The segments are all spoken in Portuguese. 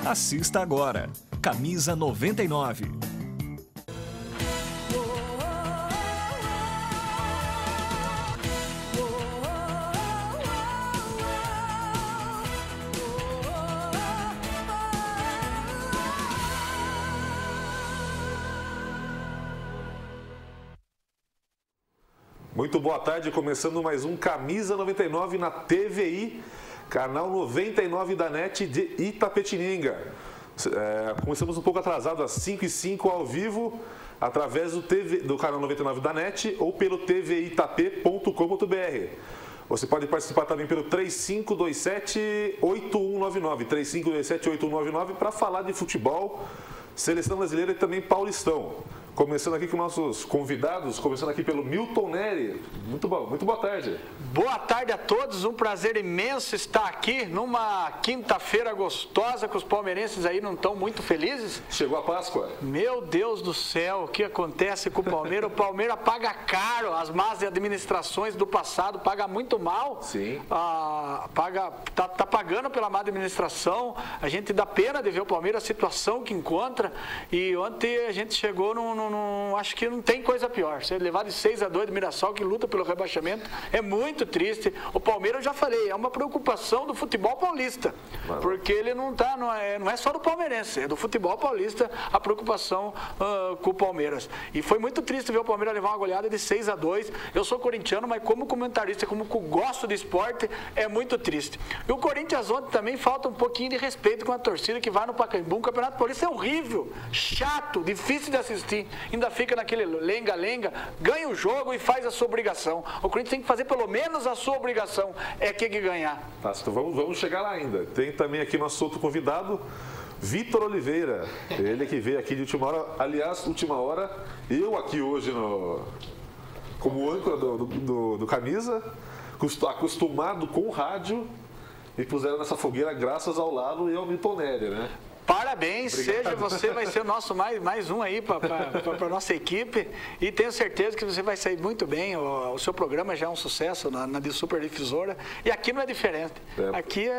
Assista agora. Camisa 99. Muito boa tarde, começando mais um Camisa 99 na TVI, canal 99 da NET de Itapetininga. Começamos um pouco atrasado, às 5h05 ao vivo, através do canal 99 da NET ou pelo tviitap.com.br. Você pode participar também pelo 3527-8199, 3527-8199, para falar de futebol, seleção brasileira e também Paulistão. Começando aqui com nossos convidados, começando aqui pelo Milton Neri. Muito boa tarde. Boa tarde a todos, um prazer imenso estar aqui numa quinta-feira gostosa, que os palmeirenses aí não estão muito felizes. Chegou a Páscoa. Meu Deus do céu, o que acontece com o Palmeiras? O Palmeiras paga caro, as más administrações do passado paga muito mal. Sim. Tá pagando pela má administração, a gente dá pena de ver o Palmeiras, a situação que encontra, e ontem a gente chegou acho que não tem coisa pior. Ser levado de 6-2 do Mirassol, que luta pelo rebaixamento, é muito triste. O Palmeiras, eu já falei, é uma preocupação do futebol paulista, porque ele não é só do palmeirense, é do futebol paulista a preocupação com o Palmeiras. E foi muito triste ver o Palmeiras levar uma goleada de 6-2. Eu sou corintiano, mas como comentarista, como gosto de esporte, é muito triste. E o Corinthians ontem também falta um pouquinho de respeito com a torcida que vai no Pacaembu. O Campeonato Paulista é horrível, chato, difícil de assistir. Ainda fica naquele lenga-lenga, ganha o jogo e faz a sua obrigação. O Corinthians tem que fazer pelo menos a sua obrigação, é que ganhar. Tá, então vamos chegar lá ainda. Tem também aqui nosso outro convidado, Vitor Oliveira. Ele que veio aqui de última hora. Aliás, última hora, eu aqui hoje como âncora do Camisa, acostumado com o rádio, me puseram nessa fogueira graças ao Lalo e ao Milton Neri, né? Parabéns, Obrigado. Você vai ser o nosso mais um aí para a nossa equipe, e tenho certeza que você vai sair muito bem. O seu programa já é um sucesso na de Superdifusora, e aqui não é diferente. Aqui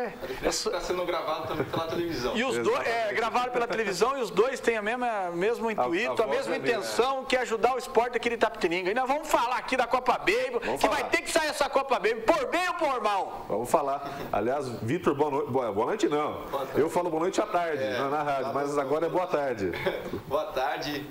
está sendo gravado também pela televisão. E os dois gravaram pela televisão, e os dois têm o mesmo intuito, a mesma intenção, que é ajudar o esporte aqui de Itapetininga. E nós vamos falar aqui da Copa Baby, vai ter que sair essa Copa Baby, por bem ou por mal. Vamos falar. Aliás, Vitor, boa noite. Boa noite não. Eu falo boa noite à tarde. Na rádio, mas agora é boa tarde. Boa tarde.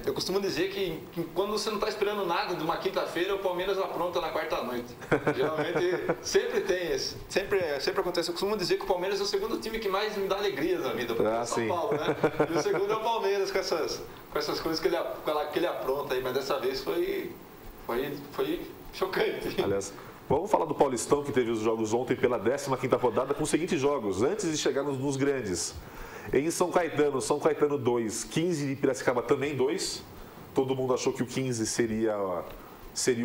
Eu costumo dizer que quando você não está esperando nada de uma quinta-feira, o Palmeiras apronta na quarta-noite. Geralmente sempre tem isso. Sempre acontece. Eu costumo dizer que o Palmeiras é o segundo time que mais me dá alegria na vida. Porque é São Paulo, né? E o segundo é o Palmeiras, com essas coisas que ele apronta aí. Mas dessa vez foi chocante. Aliás, vamos falar do Paulistão, que teve os jogos ontem pela 15ª rodada, com os seguintes jogos, antes de chegar nos grandes. Em São Caetano 2, 15 de Piracicaba também 2. Todo mundo achou que o 15 seria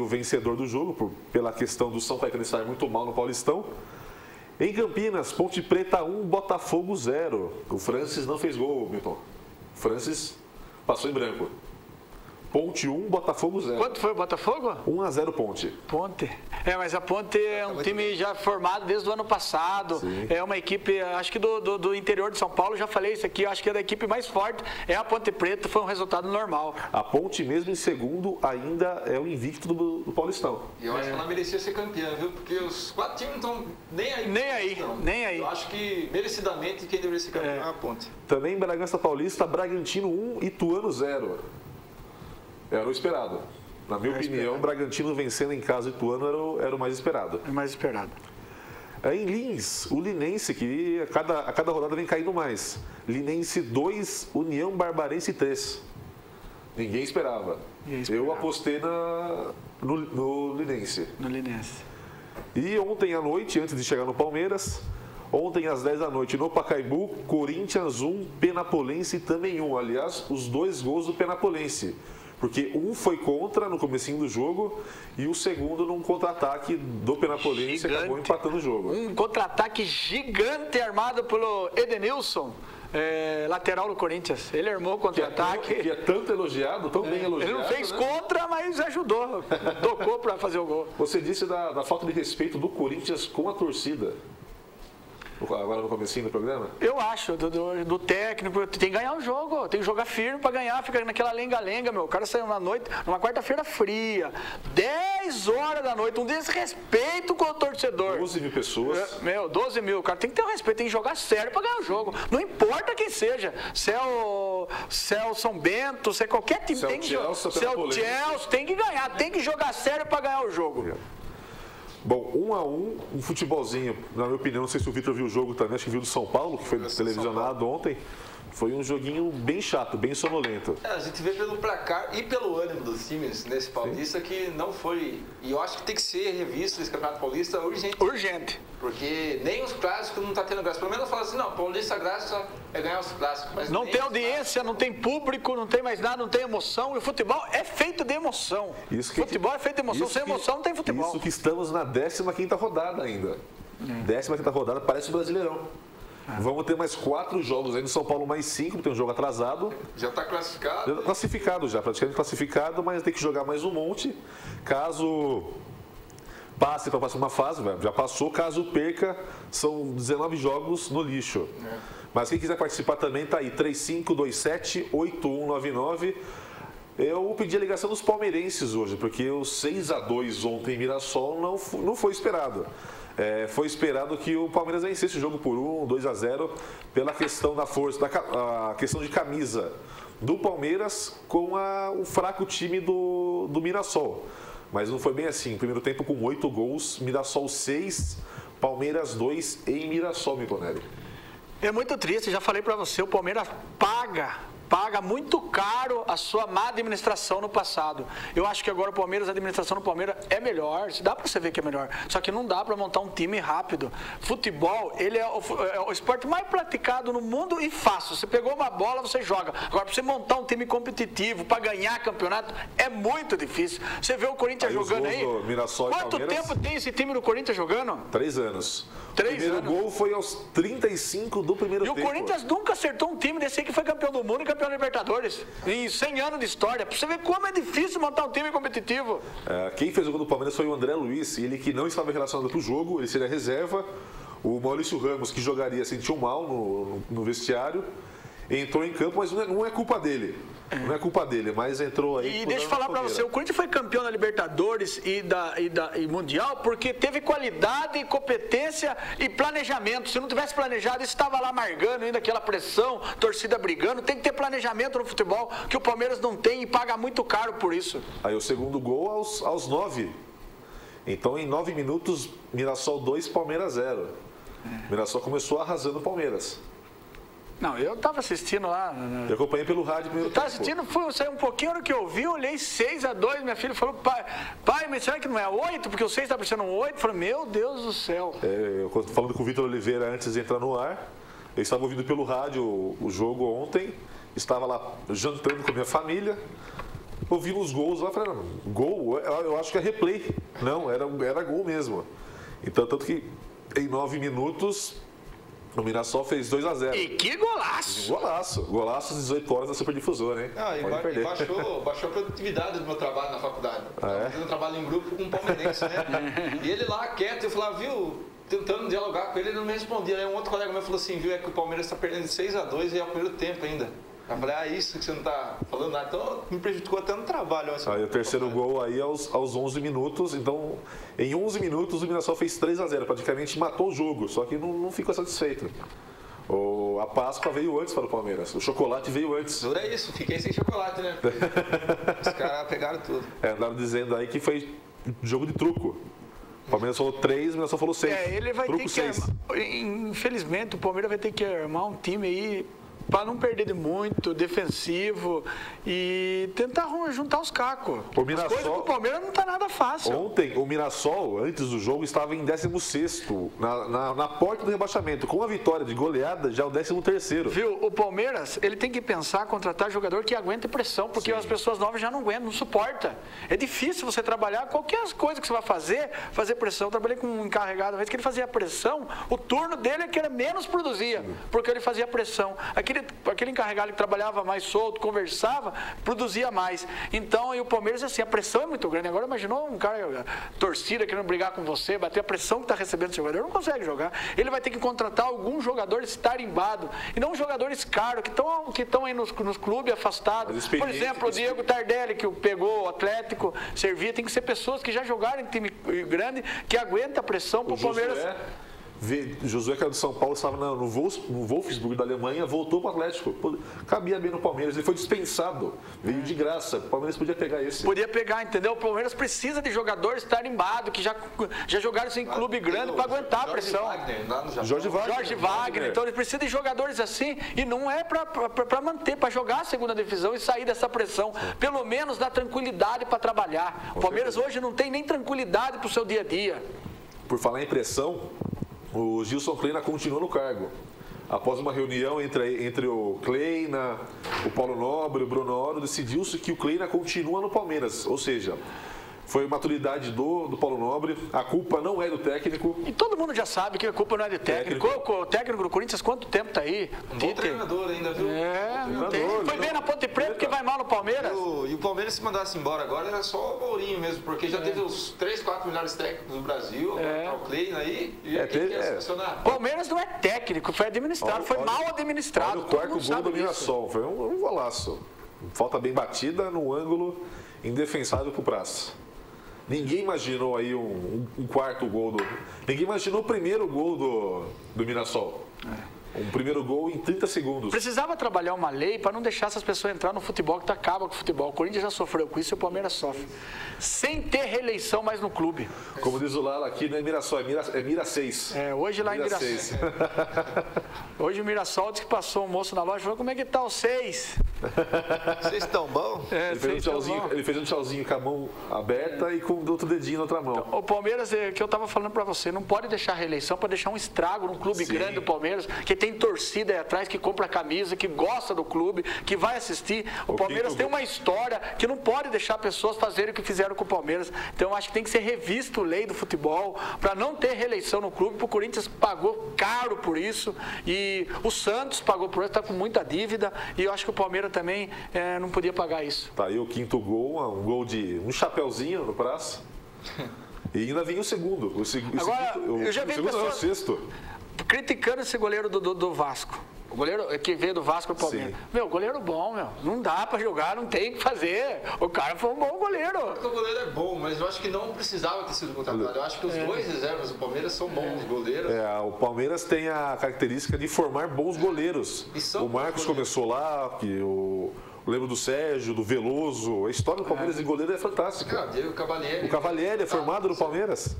o vencedor do jogo, pela questão do São Caetano estar muito mal no Paulistão. Em Campinas, Ponte Preta 1, Botafogo 0. O Francis não fez gol, Milton. Francis passou em branco. Ponte 1, Botafogo 0. Quanto foi o Botafogo? 1-0 Ponte. Ponte. Mas a Ponte é um time já formado desde o ano passado. Sim. É uma equipe, acho que do interior de São Paulo, já falei isso aqui, acho que é da equipe mais forte. É a Ponte Preta, foi um resultado normal. A Ponte, mesmo em segundo, ainda é o invicto do Paulistão. E eu acho que ela merecia ser campeã, viu? Porque os 4 times não estão nem aí. Nem aí. Eu acho que, merecidamente, quem deveria ser campeão é a Ponte. Também em Bragança Paulista, Bragantino 1, Ituano 0. Era o esperado. Na minha opinião, o Bragantino vencendo em casa Ituano era o mais esperado. É mais esperado. Em Lins, o Linense, que a cada rodada vem caindo mais. Linense 2, União Barbarense 3. Ninguém esperava. Eu apostei no Linense. No Linense. E ontem à noite, antes de chegar no Palmeiras, ontem às 10 da noite no Pacaembu, Corinthians 1, Penapolense também 1. Aliás, os 2 gols do Penapolense. Porque um foi contra no comecinho do jogo e o segundo num contra-ataque do Penapolense acabou empatando o jogo. Um contra-ataque gigante armado pelo Edenilson, lateral do Corinthians. Ele armou o contra-ataque. Que é tanto elogiado, tão bem elogiado. Ele não fez contra, mas ajudou. Tocou para fazer o gol. Você disse da falta de respeito do Corinthians com a torcida. Agora no comecinho do programa? Eu acho, do técnico, tem que ganhar o jogo, tem que jogar firme para ganhar, fica naquela lenga-lenga, meu. O cara saiu na noite, numa quarta-feira fria, 10 horas da noite, um desrespeito com o torcedor. 12 mil pessoas. 12 mil, o cara tem que ter um respeito, tem que jogar sério para ganhar o jogo. Não importa quem seja, se é o São Bento, se é qualquer time, tem que jogar. Se é o Chelsea, tem que ganhar, tem que jogar sério para ganhar o jogo. Bom, 1-1, um futebolzinho, na minha opinião, não sei se o Vitor viu o jogo também, acho que viu do São Paulo, que foi televisionado ontem. Foi um joguinho bem chato, bem sonolento. A gente vê pelo placar e pelo ânimo dos times nesse Paulista que não foi... E eu acho que tem que ser revisto esse Campeonato Paulista urgente. Urgente. Porque nem os clássicos não tá tendo graça. Pelo menos eu falo assim, não, Paulista graça é ganhar os clássicos. Mas não tem audiência, não tem público, não tem mais nada, não tem emoção. E o futebol é feito de emoção. Futebol é feito de emoção. Sem emoção não tem futebol. Isso que estamos na 15ª rodada ainda. 15ª rodada, parece o Brasileirão. Vamos ter mais 4 jogos aí no São Paulo, mais 5, tem um jogo atrasado. Já está classificado? Já está classificado já, praticamente classificado, mas tem que jogar mais um monte. Caso passe para a próxima fase, já passou, caso perca, são 19 jogos no lixo. Mas quem quiser participar também está aí, 3527-8199. Eu pedi a ligação dos palmeirenses hoje, porque o 6-2 ontem em Mirassol não foi esperado. Foi esperado que o Palmeiras vencesse o jogo por 2-0 pela questão da força, a questão de camisa do Palmeiras com o fraco time do Mirassol. Mas não foi bem assim. Primeiro tempo com 8 gols, Mirassol 6, Palmeiras 2 em Mirassol, Miconelli. É muito triste, já falei para você, o Palmeiras paga muito caro a sua má administração no passado. Eu acho que agora a administração do Palmeiras é melhor, dá para você ver que é melhor, só que não dá para montar um time rápido. Futebol, ele é o esporte mais praticado no mundo e fácil. Você pegou uma bola, você joga. Agora, para você montar um time competitivo, para ganhar campeonato, é muito difícil. Você vê o Corinthians jogando aí. Quanto tempo tem esse time do Corinthians jogando? 3 anos. O 3 primeiro anos. Gol foi aos 35 do primeiro tempo. E o Corinthians nunca acertou um time desse aí que foi campeão do mundo e campeão da Libertadores. Em 100 anos de história. Pra você ver como é difícil montar um time competitivo. Quem fez o gol do Palmeiras foi o André Luiz. Ele que não estava relacionado para o jogo, ele seria reserva. O Maurício Ramos, que jogaria, sentiu mal no vestiário. Entrou em campo, mas não é culpa dele. Não é culpa dele, mas entrou aí. E deixa eu falar pra você, o Corinthians foi campeão da Libertadores e Mundial porque teve qualidade, competência e planejamento. Se não tivesse planejado, estava lá amargando ainda aquela pressão, torcida brigando. Tem que ter planejamento no futebol, que o Palmeiras não tem e paga muito caro por isso. Aí o segundo gol aos 9. Então em 9 minutos, Mirassol 2, Palmeiras 0. Mirassol começou arrasando o Palmeiras. Não, eu estava assistindo lá. Eu acompanhei pelo rádio. Eu estava assistindo, saí um pouquinho, na hora que eu vi, olhei 6-2, minha filha falou, pai, mas será que não é 8? Porque o 6 está parecendo um 8. Eu falei, meu Deus do céu. Eu falando com o Vitor Oliveira antes de entrar no ar, eu estava ouvindo pelo rádio o jogo ontem, estava lá jantando com a minha família, ouvindo os gols lá, falei, gol? Eu acho que é replay. Não, era gol mesmo. Então, tanto que em 9 minutos... O Mirassol fez 2-0. E que golaço! Golaço às 18 horas da Superdifusora, hein? Baixou a produtividade do meu trabalho na faculdade. Estava fazendo um trabalho em grupo com um palmeirense, né? E ele lá quieto, eu falava, viu, tentando dialogar com ele, ele não me respondia. Aí um outro colega meu falou assim, viu, é que o Palmeiras está perdendo de 6-2 e é o primeiro tempo ainda. Eu falei, isso que você não está falando nada. Então me prejudicou até no trabalho. Aí o terceiro gol aí aos 11 minutos. Então, em 11 minutos o Mirassol fez 3-0. Praticamente matou o jogo, só que não ficou satisfeito. A Páscoa veio antes para o Palmeiras. O chocolate veio antes. Dura isso, fiquei sem chocolate, né? Os caras pegaram tudo. Andaram dizendo aí que foi jogo de truco. O Palmeiras falou 3, o Mirassol falou 6. Ele vai ter que... Infelizmente, o Palmeiras vai ter que armar um time aí para não perder de muito, defensivo e tentar juntar os cacos. O Mirassol, as coisas pro Palmeiras não tá nada fácil. Ontem, o Mirassol, antes do jogo, estava em 16º, na porta do rebaixamento. Com a vitória de goleada, já é o 13º. Viu? O Palmeiras, ele tem que pensar, contratar jogador que aguente pressão, porque as pessoas novas já não aguentam, não suporta. É difícil você trabalhar, qualquer coisa que você vai fazer pressão. Eu trabalhei com um encarregado, uma vez que ele fazia pressão, o turno dele é que ele menos produzia, porque ele fazia pressão. Aquele aquele encarregado que trabalhava mais solto, conversava, produzia mais. Então, e o Palmeiras, assim, a pressão é muito grande. Agora, imaginou um cara, torcida, querendo brigar com você, bater a pressão que está recebendo esse jogador, não consegue jogar. Ele vai ter que contratar algum jogador tarimbado, e não jogadores caros, que estão aí nos clubes afastados. Por exemplo, o Diego Tardelli, que pegou o Atlético, servia, tem que ser pessoas que já jogaram em time grande, que aguenta a pressão para o Palmeiras. Josué, que era do São Paulo, estava no Wolfsburg da Alemanha, voltou para o Atlético. Cabia bem no Palmeiras, ele foi dispensado, veio de graça. O Palmeiras podia pegar esse. Podia pegar, entendeu? O Palmeiras precisa de jogadores tarimbados, que já jogaram em clube grande para aguentar a pressão. Jorge Wagner. Então ele precisa de jogadores assim, e não é para manter, para jogar a segunda divisão e sair dessa pressão. Pelo menos dar tranquilidade para trabalhar. O Palmeiras hoje não tem nem tranquilidade para o seu dia a dia. Por falar em pressão, o Gilson Kleina continua no cargo. Após uma reunião entre o Kleina, o Paulo Nobre, o Bruno Oro, decidiu-se que o Kleina continua no Palmeiras. Ou seja, foi maturidade do Paulo Nobre, a culpa não é do técnico. E todo mundo já sabe que a culpa não é do técnico. O técnico do Corinthians, quanto tempo está aí? Um bom treinador ainda, viu? Não tem. Foi bem na Ponte Preta porque vai mal no Palmeiras. E o Palmeiras, se mandasse embora agora, era só o Mourinho mesmo, porque já teve os 3, 4 melhores técnicos do Brasil, o Kleina aí, e quem quer selecionar? Palmeiras não é técnico, foi administrado, foi mal administrado. Olha o quarto gol do Mirassol, foi um golaço. Falta bem batida no ângulo, indefensável pro Praça. Ninguém imaginou aí um quarto gol Ninguém imaginou o primeiro gol do Mirassol. Um primeiro gol em 30 segundos. Precisava trabalhar uma lei para não deixar essas pessoas entrar no futebol, que acaba com o futebol. O Corinthians já sofreu com isso e o Palmeiras sofre. Sem ter reeleição mais no clube. Como diz o Lala aqui, não é Mirassol, é Mira 6. Hoje lá em Mirassol. Hoje o Mirassol disse que passou um moço na loja e falou: como é que tá o 6? Vocês estão bom? Ele fez um tchauzinho com a mão aberta e com o outro dedinho na outra mão. Então, o Palmeiras, que eu estava falando para você, não pode deixar a reeleição para deixar um estrago num clube grande do Palmeiras, que tem torcida aí atrás, que compra camisa, que gosta do clube, que vai assistir. O Palmeiras tem uma história que não pode deixar pessoas fazerem o que fizeram com o Palmeiras. Então, eu acho que tem que ser revisto a lei do futebol para não ter reeleição no clube. O Corinthians pagou caro por isso e o Santos pagou por isso, está com muita dívida, e eu acho que o Palmeiras também não podia pagar isso. Tá aí o quinto gol, um gol de um chapeuzinho no braço. E ainda vinha o segundo. Agora, eu já vi pessoas o sexto. Criticando esse goleiro do Vasco. O goleiro que veio do Vasco para o Palmeiras. Meu, goleiro bom, meu. Não dá para jogar, não tem o que fazer. O cara foi um bom goleiro. O goleiro é bom, mas eu acho que não precisava ter sido contratado. Eu acho que os dois reservas do Palmeiras são bons goleiros. O Palmeiras tem a característica de formar bons goleiros. O Marcos começou lá, eu lembro do Sérgio, do Veloso. A história do Palmeiras de goleiro é fantástica. O Cavalieri é formado no Palmeiras.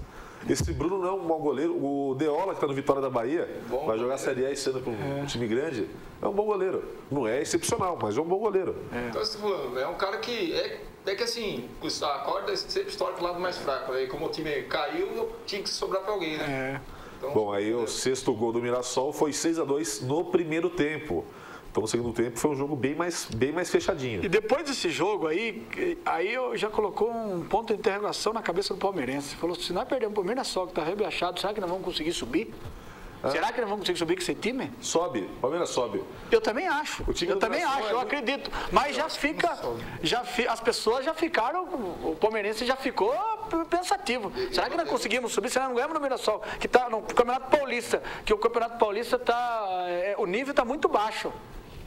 Esse Bruno não é um mau goleiro. O Deola, que está no Vitória da Bahia, vai jogar a Série A esse ano para um time grande, é um bom goleiro. Não é excepcional, mas é um bom goleiro. Então, você tá falando, é um cara que que assim, a corda sempre estoura para o lado mais fraco. Aí, como o time caiu, tinha que sobrar para alguém, né? Então, bom, aí o sexto gol do Mirassol foi 6-2 no primeiro tempo. Então, no segundo tempo foi um jogo bem mais fechadinho. E depois desse jogo aí eu já colocou um ponto de interrogação na cabeça do palmeirense. Falou: se nós perdermos o Mirassol, que está rebaixado, será que nós vamos conseguir subir? Será que nós vamos conseguir subir com esse time? Sobe, Palmeiras sobe. Eu também acho. Eu acredito. Mas as pessoas já ficaram, o palmeirense já ficou pensativo. Será que nós conseguimos subir? Será que não ganhamos no Mirassol? Que está no Campeonato Paulista, que o Campeonato Paulista o nível está muito baixo.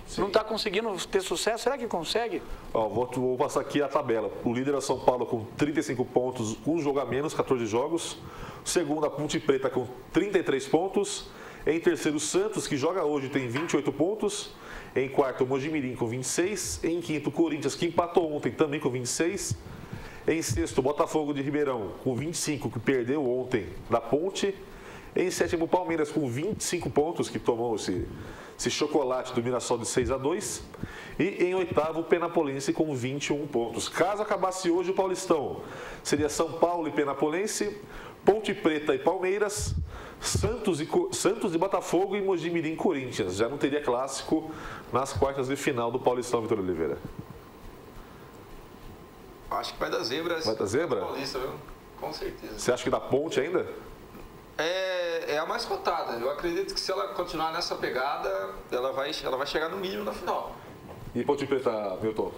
Sim. Não está conseguindo ter sucesso? Será que consegue? Vou passar aqui a tabela. O líder é o São Paulo com 35 pontos, um jogo a menos, 14 jogos. O segundo, a Ponte Preta com 33 pontos. Em terceiro, o Santos, que joga hoje, tem 28 pontos. Em quarto, o Mojimirim com 26. Em quinto, o Corinthians, que empatou ontem, também com 26. Em sexto, o Botafogo de Ribeirão com 25, que perdeu ontem da Ponte. Em sétimo, o Palmeiras com 25 pontos, que tomou esse chocolate do Mirassol de 6-2. E em oitavo, o Penapolense com 21 pontos. Caso acabasse hoje o Paulistão, seria São Paulo e Penapolense, Ponte Preta e Palmeiras, Santos e Botafogo e Mojimirim e Corinthians. Já não teria clássico nas quartas de final do Paulistão, Vitor Oliveira. Acho que vai dar zebra. Vai dar zebra? Paulista, viu? Com certeza. Você acha que dá Ponte ainda? é a mais cotada. Eu acredito que se ela continuar nessa pegada, ela vai chegar no mínimo na final. E Ponte Preta, Milton?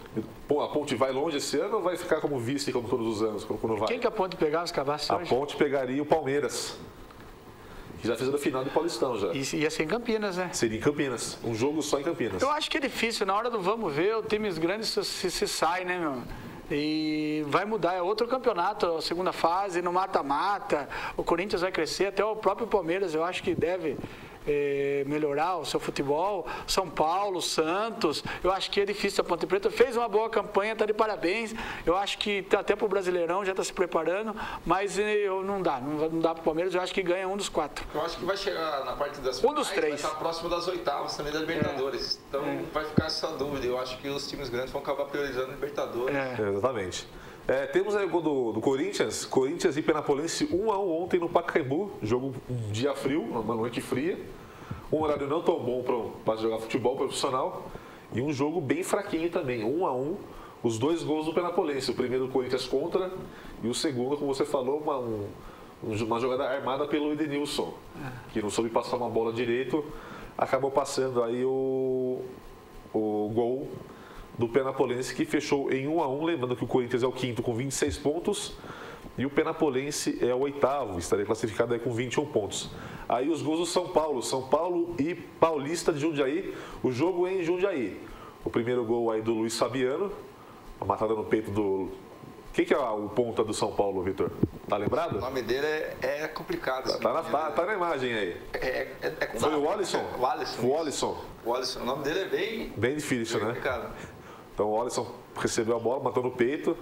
A Ponte vai longe esse ano ou vai ficar como vice como todos os anos, quando vai? Quem que a Ponte pegava os cabaços A hoje? Ponte pegaria o Palmeiras, que já fez a final do Paulistão já. E ia ser em Campinas, né? Seria em Campinas, um jogo só em Campinas. Eu acho que é difícil, na hora do vamos ver, o times grandes se sai, né, meu? E vai mudar, é outro campeonato, a segunda fase, no mata-mata, o Corinthians vai crescer, até o próprio Palmeiras eu acho que deve melhorar o seu futebol, São Paulo, Santos, eu acho que é difícil. A Ponte Preta fez uma boa campanha, está de parabéns, eu acho que até para o Brasileirão já está se preparando, mas não dá para o Palmeiras, eu acho que ganha um dos 4. Eu acho que vai chegar na parte das finais, dos 3. Vai estar próximo das oitavas também da Libertadores, então vai ficar essa dúvida, eu acho que os times grandes vão acabar priorizando a Libertadores. Exatamente. Temos aí o gol do Corinthians e Penapolense 1-1 ontem no Pacaembu, jogo um dia frio, uma noite fria, um horário não tão bom para jogar futebol profissional e um jogo bem fraquinho também, 1-1, os 2 gols do Penapolense, o primeiro do Corinthians contra e o segundo, como você falou, uma jogada armada pelo Edenilson, que não soube passar uma bola direito, acabou passando aí o gol do Penapolense, que fechou em 1-1, lembrando que o Corinthians é o 5º com 26 pontos e o Penapolense é o 8º, estaria classificado aí com 21 pontos. Aí os gols do São Paulo e Paulista de Jundiaí, o jogo é em Jundiaí. O primeiro gol aí do Luiz Fabiano, a matada no peito do... Quem que é o ponta do São Paulo, Vitor? Tá lembrado? O nome dele é complicado. Tá na imagem aí. Foi o Alisson? O Alisson. O nome dele é bem difícil, né? Complicado. Então o Alisson recebeu a bola, matou no peito,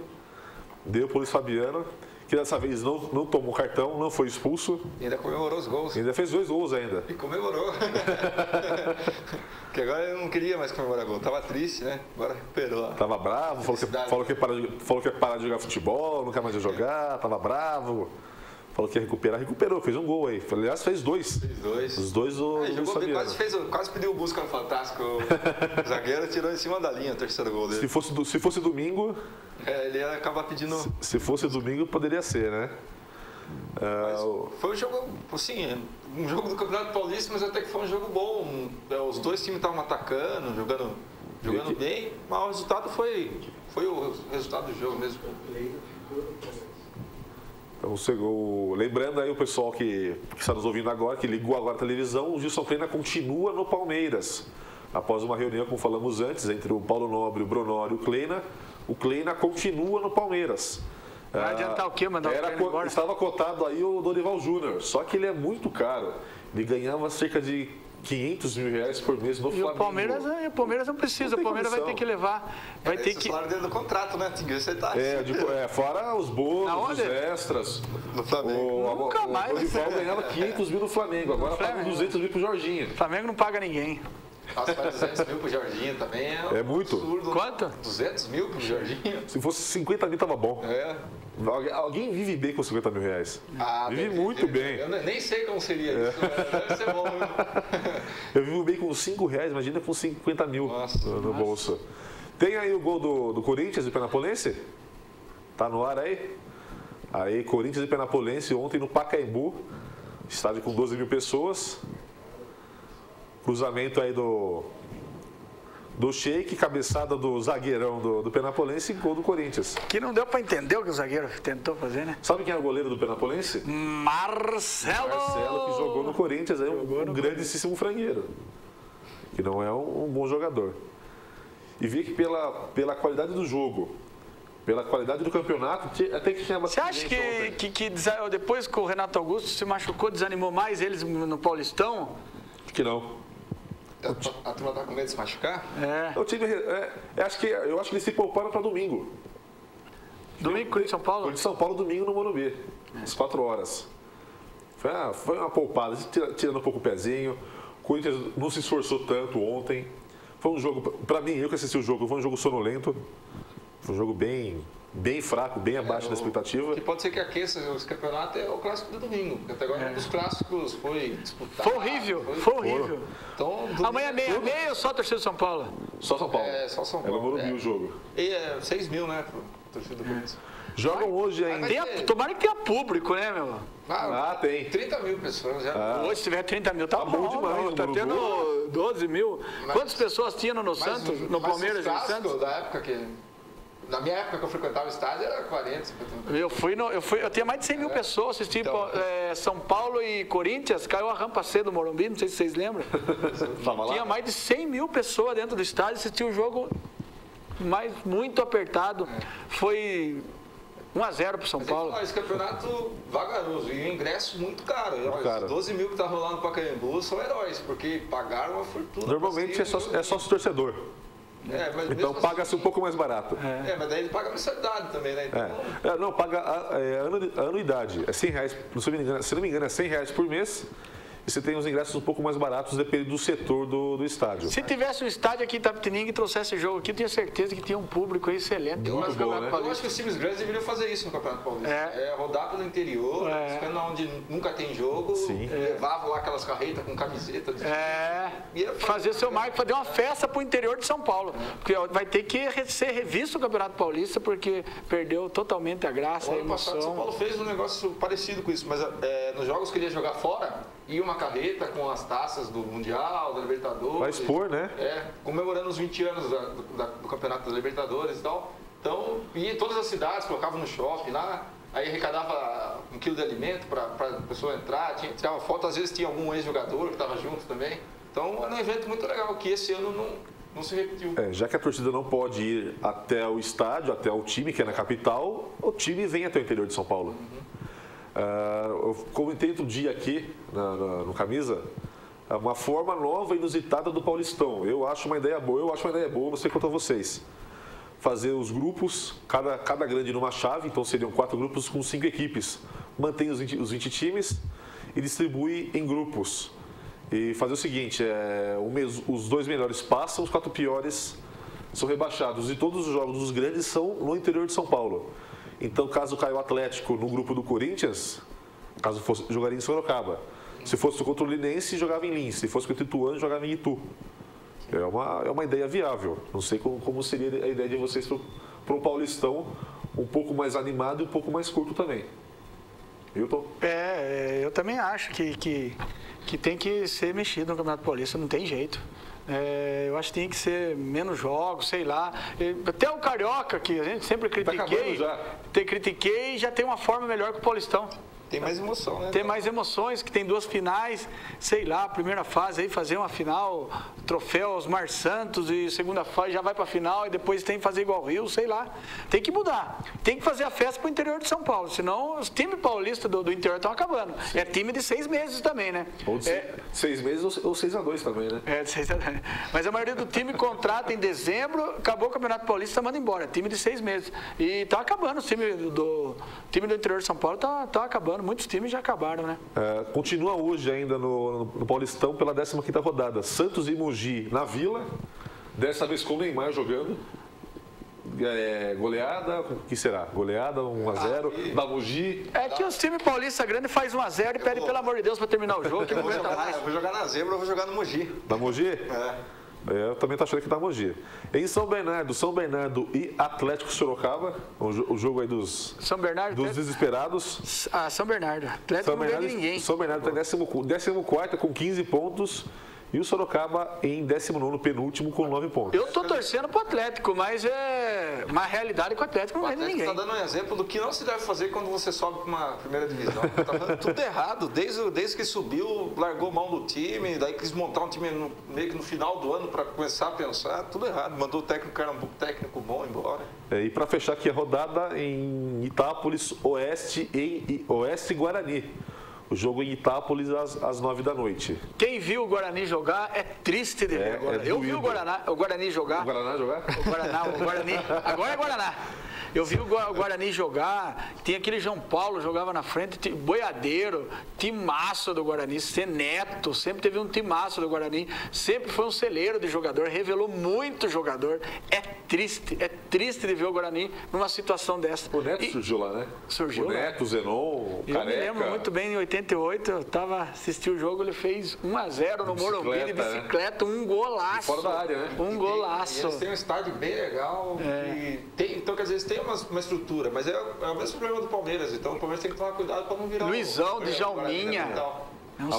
deu para o Luiz Fabiano, que dessa vez não tomou cartão, não foi expulso. E ainda comemorou os gols. Ainda fez 2 gols ainda. E comemorou. Porque agora ele não queria mais comemorar gol. Tava triste, né? Agora recuperou. Tava bravo, falou que ia parar de jogar futebol, nunca mais ia jogar, tava bravo. Falou que ia recuperou, fez um gol aí. Aliás, fez 2. Fez 2. Os 2 do Luiz Fabiano. Quase pediu busca no Fantástico. O zagueiro tirou em cima da linha o terceiro gol dele. Se fosse domingo... ele ia acabar pedindo... Se fosse domingo, poderia ser, né? Foi um jogo, assim, um jogo do Campeonato Paulista, mas até que foi um jogo bom. Os 2 times estavam atacando, jogando bem, mas o resultado foi o resultado do jogo mesmo. Então, lembrando aí o pessoal que está nos ouvindo agora, que ligou agora a televisão, o Gilson Kleina continua no Palmeiras. Após uma reunião, como falamos antes, entre o Paulo Nobre, o Bronório e o Kleina continua no Palmeiras. Vai adiantar o quê? Mandar o Kleina embora? Estava cotado aí o Dorival Júnior, só que ele é muito caro. Ele ganhava cerca de 500 mil reais por mês no Flamengo. E o Palmeiras não precisa, o Palmeiras vai ter que levar. Vai ter que... o salário dele do contrato, né? Tem que aceitar. Fora os bônus, os extras. No Flamengo. Nunca mais. O Dorival ganhava 500 mil no Flamengo, agora paga 200 mil pro Jorginho. O Flamengo não paga ninguém. Nossa, faz 200 mil pro Jorginho também é muito. Absurdo. Quanto? 200 mil pro Jorginho. Se fosse 50 mil, tava bom. Alguém vive bem com 50 mil reais. Vive muito bem. Eu nem sei como seria isso. Deve ser bom, viu? Eu vivo bem com 5 reais, imagina com 50 mil no bolso. Tem aí o gol do Corinthians e Penapolense? Tá no ar aí? Aí, Corinthians e Penapolense ontem no Pacaembu. Estádio com 12 mil pessoas. Cruzamento aí do Sheik, cabeçada do zagueirão do Penapolense e gol do Corinthians. Que não deu para entender o que o zagueiro tentou fazer, né? Sabe quem é o goleiro do Penapolense? Marcelo, que jogou no Corinthians, é um grandíssimo frangueiro. Que não é um bom jogador. E vi que pela qualidade do jogo, pela qualidade do campeonato, até que tinha bastante. Você acha que depois que o Renato Augusto se machucou, desanimou mais eles no Paulistão? Acho que não. A turma tá com medo de se machucar? Eu acho que eles se pouparam para domingo. Domingo, Corinthians São Paulo? Corinthians São Paulo, domingo no Morumbi, às 4 horas. Foi uma poupada, tirando um pouco o pezinho. O Corinthians não se esforçou tanto ontem. Foi um jogo, para mim, eu que assisti o jogo, foi um jogo sonolento. Foi um jogo bem fraco, bem abaixo da expectativa. Que pode ser que aqueça os campeonatos é o clássico do domingo, porque até agora um dos clássicos foi disputado. Foi horrível. Então, amanhã meia ou só a torcida de São Paulo? Só São Paulo? Só São É Paulo. no Morumbi o jogo. E 6 mil, né, pro torcida do Corinthians. Jogam hoje ainda. Tomara que tenha público, né, meu? Tem. 30 mil pessoas já. Hoje, se tiver 30 mil, tá bom demais. Tá tendo 12 mil. Quantas pessoas tinham no Santos, no Palmeiras e no Santos? Da época que... Na minha época que eu frequentava o estádio era 40, 50 mil. Eu tinha mais de 100 mil pessoas assistindo São Paulo e Corinthians, caiu a rampa C do Morumbi, não sei se vocês lembram. Tinha mais de 100 mil pessoas dentro do estádio, assistiu o jogo muito apertado. Foi 1-0 para o São Paulo. Esse campeonato vagaroso e o ingresso muito caro. Os 12 mil que tá rolando no Pacaembu são heróis, porque pagaram uma fortuna. Normalmente é sócio torcedor. Mas então paga-se um pouco mais barato. Mas daí ele paga a mensalidade também, né? Então... Não, paga a anuidade. É R$100, se não me engano, é R$100 por mês. E você tem os ingressos um pouco mais baratos, depende do setor do estádio. Se tivesse um estádio aqui em Itapetininga e trouxesse jogo aqui, eu tenho certeza que tinha um público excelente. Muito bom, né? Eu acho que os times grandes deveriam fazer isso no Campeonato Paulista. Rodar pelo interior, ficando onde nunca tem jogo, levavam lá aquelas carretas com camiseta. Fazer seu marco, fazer uma festa pro interior de São Paulo. Porque vai ter que ser revisto o Campeonato Paulista, porque perdeu totalmente a graça, a emoção. Ano passado, São Paulo fez um negócio parecido com isso, mas nos jogos que ele ia jogar fora, ia uma carreta com as taças do Mundial, da Libertadores. Vai expor, né? Comemorando os 20 anos do Campeonato da Libertadores e tal. Então, ia em todas as cidades, colocava no shopping lá, aí arrecadava 1 quilo de alimento para a pessoa entrar, tirava foto, às vezes tinha algum ex-jogador que estava junto também. Então, era um evento muito legal, que esse ano não se repetiu. Já que a torcida não pode ir até o estádio, até o time, que é na capital, o time vem até o interior de São Paulo. Eu comentei outro dia aqui no Camisa uma forma nova e inusitada do Paulistão. Eu acho uma ideia boa, não sei quanto a vocês. Fazer os grupos, cada grande numa chave, então seriam 4 grupos com 5 equipes. Mantém os 20 times e distribui em grupos. E fazer o seguinte, os 2 melhores passam, os 4 piores são rebaixados. E todos os jogos dos grandes são no interior de São Paulo. Então, caso caia o Atlético no grupo do Corinthians, caso fosse, jogaria em Sorocaba. Se fosse contra o Linense, jogava em Lins. Se fosse contra o Ituano, jogava em Itu. É uma ideia viável. Não sei como seria a ideia de vocês para um Paulistão um pouco mais animado e um pouco mais curto também. Hilton? Eu também acho que tem que ser mexido no Campeonato Paulista, não tem jeito. Eu acho que tem que ser menos jogos, sei lá. Até o Carioca, que a gente sempre critiquei, já tem uma forma melhor que o Paulistão. Tem mais emoção, né? Tem mais emoções, que tem 2 finais, sei lá, primeira fase aí, fazer uma final, troféu Osmar Santos, e segunda fase já vai pra final, e depois tem que fazer igual o Rio, sei lá. Tem que mudar. Tem que fazer a festa pro interior de São Paulo, senão os times paulistas do interior estão acabando. É time de 6 meses também, né? Ou de 6 meses ou 6-2 também, né? De 6-2. Mas a maioria do time contrata em dezembro, acabou o Campeonato Paulista, manda embora. Time de 6 meses. E tá acabando, o time do interior de São Paulo tá acabando. Muitos times já acabaram, né? Continua hoje ainda no Paulistão pela 15ª rodada. Santos e Mogi na Vila. Dessa vez com o Neymar jogando. Goleada, o que será? Goleada, 1-0, da Mogi. É que os times paulistas grandes faz 1-0 e pede pelo amor de Deus para terminar o jogo. Eu vou jogar na Zebra, eu vou jogar no Mogi. Da Mogi? Eu também estou achando que da Mogi. Em São Bernardo e Atlético Sorocaba, o jogo aí dos desesperados. São Bernardo. Atlético não ganha ninguém. São Bernardo está em 14º com 15 pontos. E o Sorocaba em 19º, penúltimo, com 9 pontos. Eu tô torcendo pro Atlético, mas é uma realidade que o Atlético não ganha ninguém. O Atlético tá dando um exemplo do que não se deve fazer quando você sobe para uma primeira divisão. Tá fazendo tudo errado. Desde que subiu, largou mão do time, daí quis montar um time meio que no final do ano para começar a pensar. Tudo errado. Mandou o técnico, que era um técnico bom, embora. E para fechar aqui a rodada, em Itápolis, Oeste e Guarani. O jogo em Itápolis às 9 da noite. Quem viu o Guarani jogar é triste de ver agora. Eu vi o Guarani jogar. O Guaraná jogar? O Guarani. Agora é Guaraná. Eu vi o Guarani jogar, tinha aquele João Paulo, jogava na frente, Boiadeiro, timaço do Guarani, Neto, sempre teve um timaço do Guarani, sempre foi um celeiro de jogador, revelou muito jogador. É triste de ver o Guarani numa situação dessa. O Neto surgiu lá, né? Surgiu o Neto, o Zenon, o Careca. Eu me lembro muito bem, em 88, eu estava assistindo o jogo, ele fez 1-0 no Morumbi de bicicleta, um golaço. Fora da área, né? Um golaço. Eles têm um estádio bem legal, então quer dizer, eles têm uma estrutura, mas é o mesmo problema do Palmeiras, então o Palmeiras tem que tomar cuidado para não virar Luizão, Djalminha. É um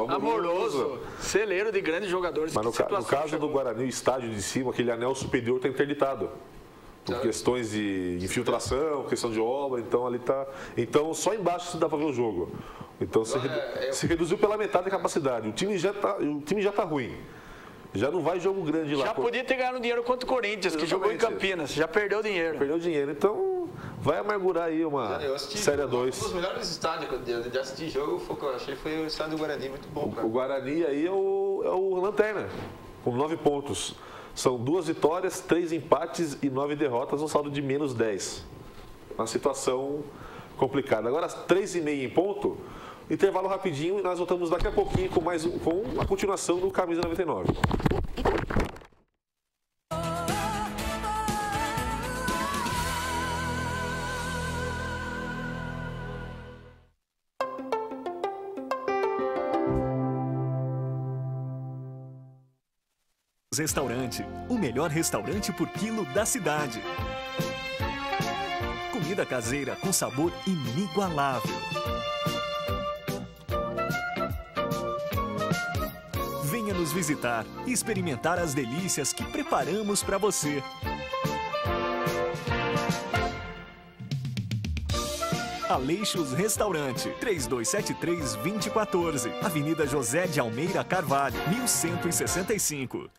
amoroso, celeiro de grandes jogadores. Mas no caso do Guarani, o estádio de cima, aquele anel superior está interditado. Por questões de infiltração, questão de obra, então ali tá. Então só embaixo se dá para ver o jogo. Então se reduziu pela metade da capacidade. O time já tá ruim. Já não vai jogo grande lá. Já podia ter ganhado dinheiro contra o Corinthians, que jogou em Campinas. Já perdeu dinheiro. Perdeu dinheiro. Então vai amargurar aí uma Série 2. Um dos melhores estádios de assistir jogo que eu achei foi o estádio do Guarani, muito bom. Cara. O Guarani aí é o Lanterna, com 9 pontos. São 2 vitórias, 3 empates e 9 derrotas, um saldo de menos 10. Uma situação complicada. Agora, às 3h30 em ponto, intervalo rapidinho e nós voltamos daqui a pouquinho com a continuação do Camisa 99. Restaurante, o melhor restaurante por quilo da cidade. Comida caseira com sabor inigualável. Venha nos visitar e experimentar as delícias que preparamos para você. Aleixos Restaurante, 3273-2014, Avenida José de Almeida Carvalho, 1165.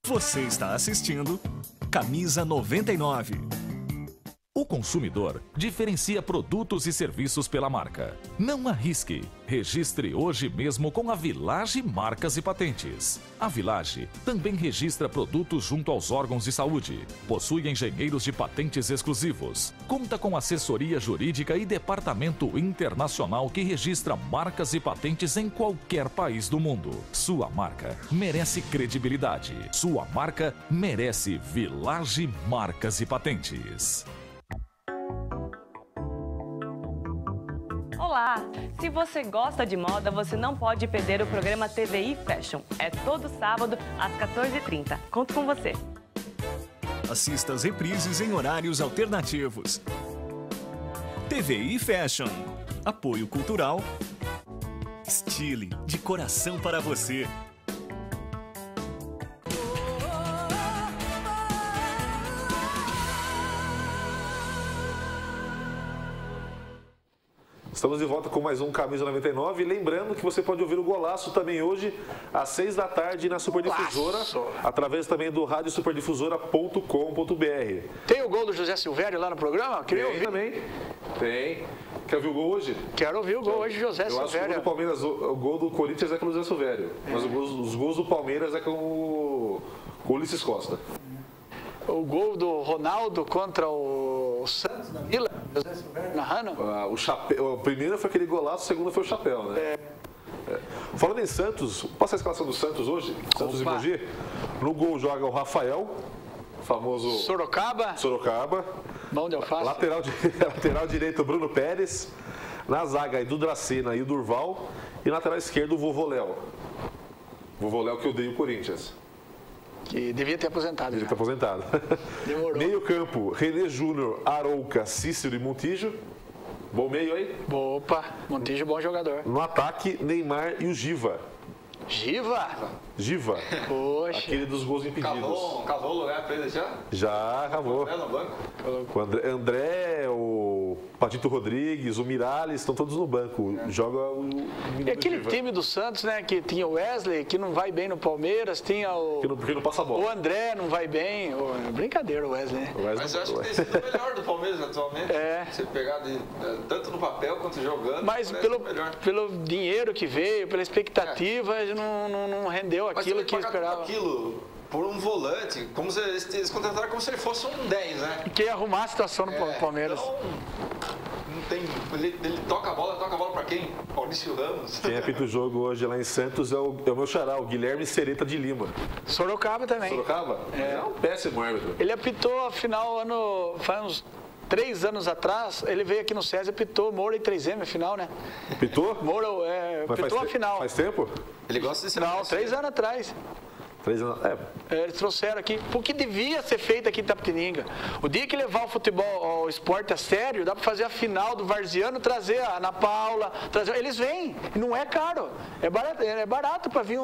Você está assistindo Camisa 99. O consumidor diferencia produtos e serviços pela marca. Não arrisque. Registre hoje mesmo com a Village Marcas e Patentes. A Village também registra produtos junto aos órgãos de saúde. Possui engenheiros de patentes exclusivos. Conta com assessoria jurídica e departamento internacional que registra marcas e patentes em qualquer país do mundo. Sua marca merece credibilidade. Sua marca merece Village Marcas e Patentes. Olá! Se você gosta de moda, você não pode perder o programa TVI Fashion. É todo sábado, às 14h30. Conto com você. Assista as reprises em horários alternativos. TVI Fashion. Apoio cultural. Stile, de coração para você. Estamos de volta com mais um Camisa 99. Lembrando que você pode ouvir o Golaço também hoje, às 6 da tarde, na Superdifusora, através também do radiosuperdifusora.com.br. Tem o gol do José Silvério lá no programa? Queria ouvir também. Tem. Quer ouvir o gol hoje? Quero ouvir o gol hoje, José Silvério. Eu acho que o Palmeiras, o gol do Corinthians é com o José Silvério. Mas os gols do Palmeiras é com o Ulisses Costa. O gol do Ronaldo contra o Santos da Vila, José Silvério narrando? O primeiro foi aquele golaço, o segundo foi o chapéu, né? Falando em Santos, passa a escalação do Santos hoje, Santos e Mogi. No gol joga o Rafael, famoso Sorocaba. Mão de alface. Lateral direito, Bruno Pérez. Na zaga, Edu Dracena e o Durval. E lateral esquerdo, o Vovô Léo. Vovô Léo que odeia o Corinthians. Que devia ter aposentado. Devia ter aposentado. Demorou. Meio campo, René Júnior, Arouca, Cícero e Montijo. Bom meio aí? Opa, Montijo bom jogador. No ataque, Neymar e o Giva. Giva? Poxa. Aquele dos gols impedidos. Cavou o lugar pra ele já? Já cavou. No banco? O André, o Patito Rodrigues, o Miralles, estão todos no banco. Joga o E aquele time do Santos, né, que tinha o Wesley, que não vai bem no Palmeiras, tinha o... Porque não passa a bola. O André não vai bem. Brincadeira o Wesley, né? Mas eu acho que tem sido o melhor do Palmeiras atualmente. Você pegar tanto no papel quanto jogando. Mas pelo dinheiro que veio, pela expectativa, não rendeu aquilo que esperava. por um volante, como se eles contrataram como se ele fosse um 10, né? Que ia arrumar a situação no Palmeiras. Então, não tem, ele toca a bola pra quem? Maurício Ramos. Quem apita o jogo hoje lá em Santos é o meu xará, o Guilherme Sereta de Lima. Sorocaba também. Sorocaba? É um péssimo árbitro. Ele apitou a final faz uns 3 anos atrás, ele veio aqui no César e apitou Moura e 3M a final, né? Pitou? Moura apitou a final. Faz tempo? Ele gosta de ser... Não, 3 anos atrás. 3 anos. Eles trouxeram aqui, porque devia ser feito aqui em Itapetininga. O dia que levar o futebol, o esporte a sério, dá para fazer a final do Varziano, trazer a Ana Paula, eles vêm, não é caro, é barato para vir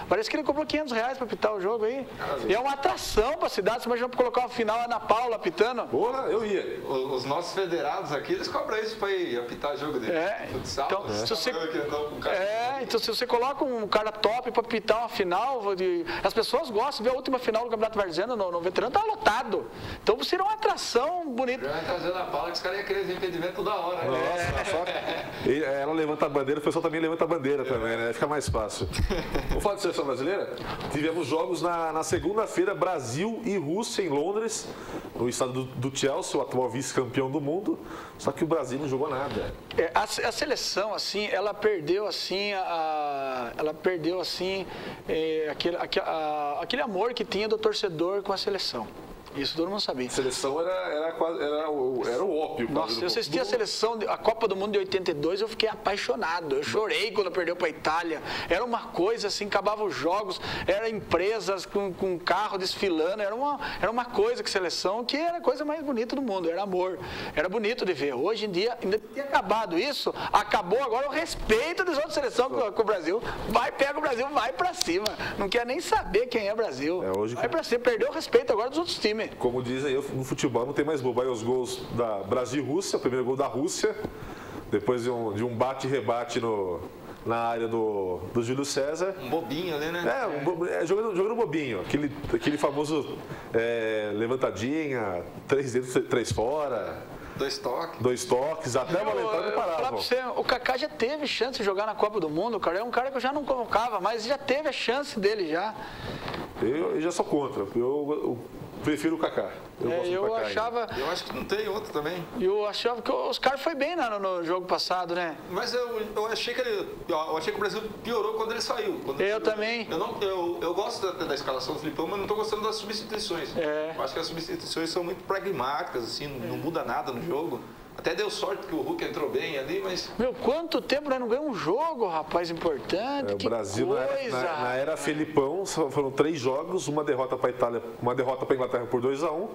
parece que ele comprou R$500 para apitar o jogo aí. E é uma atração para a cidade, você imagina para colocar uma final a Ana Paula apitando. Porra, eu ia. Os nossos federados aqui, eles cobram isso para ir apitar jogo dele. Futsal. Então, então, se você coloca um cara top para apitar uma final, as pessoas gostam de ver a última final do Campeonato Varziano no veterano, tá lotado. Então você é uma atração bonita. Já vai trazendo a Paula que os caras iam querer impedimento toda hora. Nossa, ela levanta a bandeira, o pessoal também levanta a bandeira também, né? Fica mais fácil. Vamos falar de seleção brasileira? Tivemos jogos na segunda-feira, Brasil e Rússia em Londres, no estado do Chelsea, o atual vice-campeão do mundo. Só que o Brasil não jogou nada. A seleção, assim, ela perdeu aquele amor que tinha do torcedor com a seleção. Isso todo mundo sabia. A seleção era o ópio. Nossa, eu assisti a seleção, a Copa do Mundo de 82, eu fiquei apaixonado. Eu chorei quando perdeu para a Itália. Era uma coisa assim, acabava os jogos, era empresas com carro desfilando, era uma coisa que seleção que era a coisa mais bonita do mundo, era amor. Era bonito de ver. Hoje em dia, ainda tinha acabado isso, acabou agora o respeito das outras seleções com o Brasil. Pega o Brasil, vai para cima. Não quer nem saber quem é Brasil. Vai para cima, perdeu o respeito agora dos outros times. Como dizem, no futebol não tem mais bobo. Aí os gols da Brasil e Rússia, o primeiro gol da Rússia, depois de um bate-rebate na área do Júlio César. Um bobinho ali, né? Jogando bobinho. Aquele famoso levantadinha, 3 dentro, 3 fora. 2 toques, até o Valentão não parava. O Kaká já teve chance de jogar na Copa do Mundo, cara. É um cara que eu já não convocava, mas já teve a chance dele já. Eu já sou contra. Eu prefiro o Kaká. Eu achava. Eu acho que não tem outro também. Eu achava que os caras foi bem no jogo passado, né? Mas eu achei que o Brasil piorou quando ele saiu. Também. Eu gosto da escalação do Filipão, mas não estou gostando das substituições. Eu acho que as substituições são muito pragmáticas, assim, não muda nada no jogo. Até deu sorte que o Hulk entrou bem ali, mas... Quanto tempo nós não ganhamos um jogo, rapaz, importante. O Brasil, na era Felipão, foram 3 jogos, uma derrota para a Itália, uma derrota para a Inglaterra por 2-1.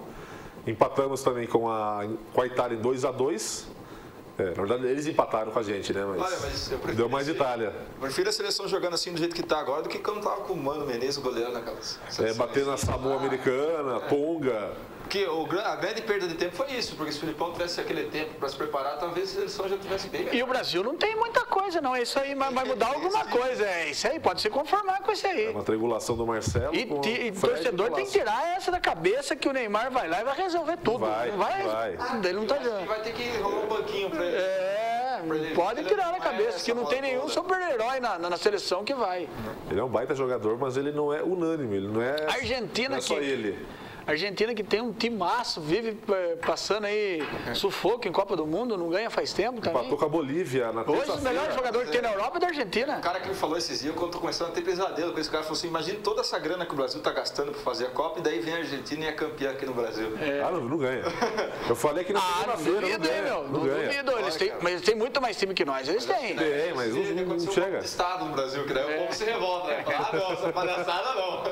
Empatamos também com a Itália em 2-2. Na verdade, eles empataram com a gente, né? Mas eu prefiro deu mais Itália. Eu prefiro a seleção jogando assim do jeito que está agora do que quando estava com o Mano Menezes, o goleiro naquelas. Batendo na Samoa Americana, Tonga. Porque a grande perda de tempo foi isso, porque se o Filipão tivesse aquele tempo para se preparar, talvez a seleção já tivesse bem. E o Brasil não tem muita coisa, não. Isso aí vai mudar alguma coisa. Isso aí, pode se conformar com isso aí. É uma triangulação do Marcelo. E o torcedor tem que tirar essa da cabeça que o Neymar vai lá e vai resolver tudo. Vai. Ele não tá jogando. Vai ter que rolar um banquinho para ele. Pode tirar na cabeça, que não tem nenhum super-herói na seleção que vai. Ele é um baita jogador, mas ele não é unânime. Ele não é. Argentina, não é só ele. Argentina que tem um timaço, vive passando aí sufoco em Copa do Mundo, não ganha faz tempo também. Empatou com a Bolívia na terça-feira. Hoje o melhor jogador que tem na Europa é da Argentina. O cara que me falou esses dias, quando eu tô começando a ter pesadelo com esse cara, falou assim, imagina toda essa grana que o Brasil tá gastando para fazer a Copa e daí vem a Argentina e é campeã aqui no Brasil. Não ganha. Eu falei que na segunda-feira não duvido. Mas eles têm muito mais time que nós, eles têm. Tem, mas não chega. Estado no Brasil, que daí o povo se revolta, né? Não, essa palhaçada não.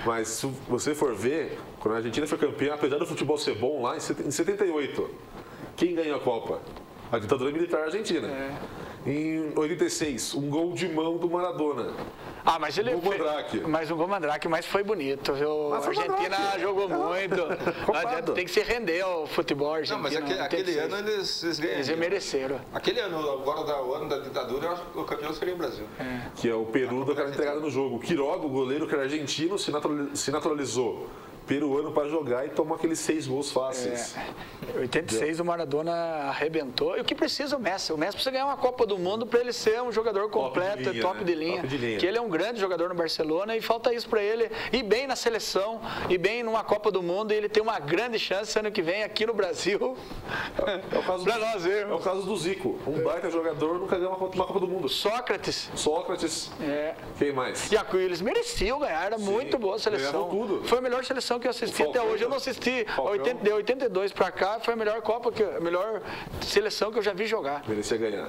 Mas se você for ver, quando a Argentina foi campeã, apesar do futebol ser bom lá, em 78, quem ganhou a Copa? A ditadura militar argentina. Em 86, um gol de mão do Maradona. Mas ele um gol Mandrake, mas foi bonito, viu? A Argentina jogou muito. Tem que se render ao futebol argentino. Não, mas aquele ano eles ganharam. Eles mereceram. Aquele ano, agora o ano da ditadura, eu acho que o campeão seria o Brasil. Que é o Peru da cara entregada no jogo. O Quiroga, o goleiro que era argentino, se naturalizou peruano para jogar e tomou aqueles 6 gols fáceis. 86 o Maradona arrebentou. E o que precisa o Messi? O Messi precisa ganhar uma Copa do Mundo para ele ser um jogador completo, top de linha. Que ele é um grande jogador no Barcelona e falta isso para ele ir bem na seleção, ir bem numa Copa do Mundo e ele tem uma grande chance ano que vem aqui no Brasil. É o caso, é o caso do Zico. Um baita jogador nunca ganhou uma Copa do Mundo. Sócrates. Quem mais? E eles mereciam ganhar, era muito boa a seleção. Tudo. Foi a melhor seleção que eu assisti até hoje. Eu não assisti de 82 para cá, foi a melhor Copa, a melhor seleção que eu já vi jogar.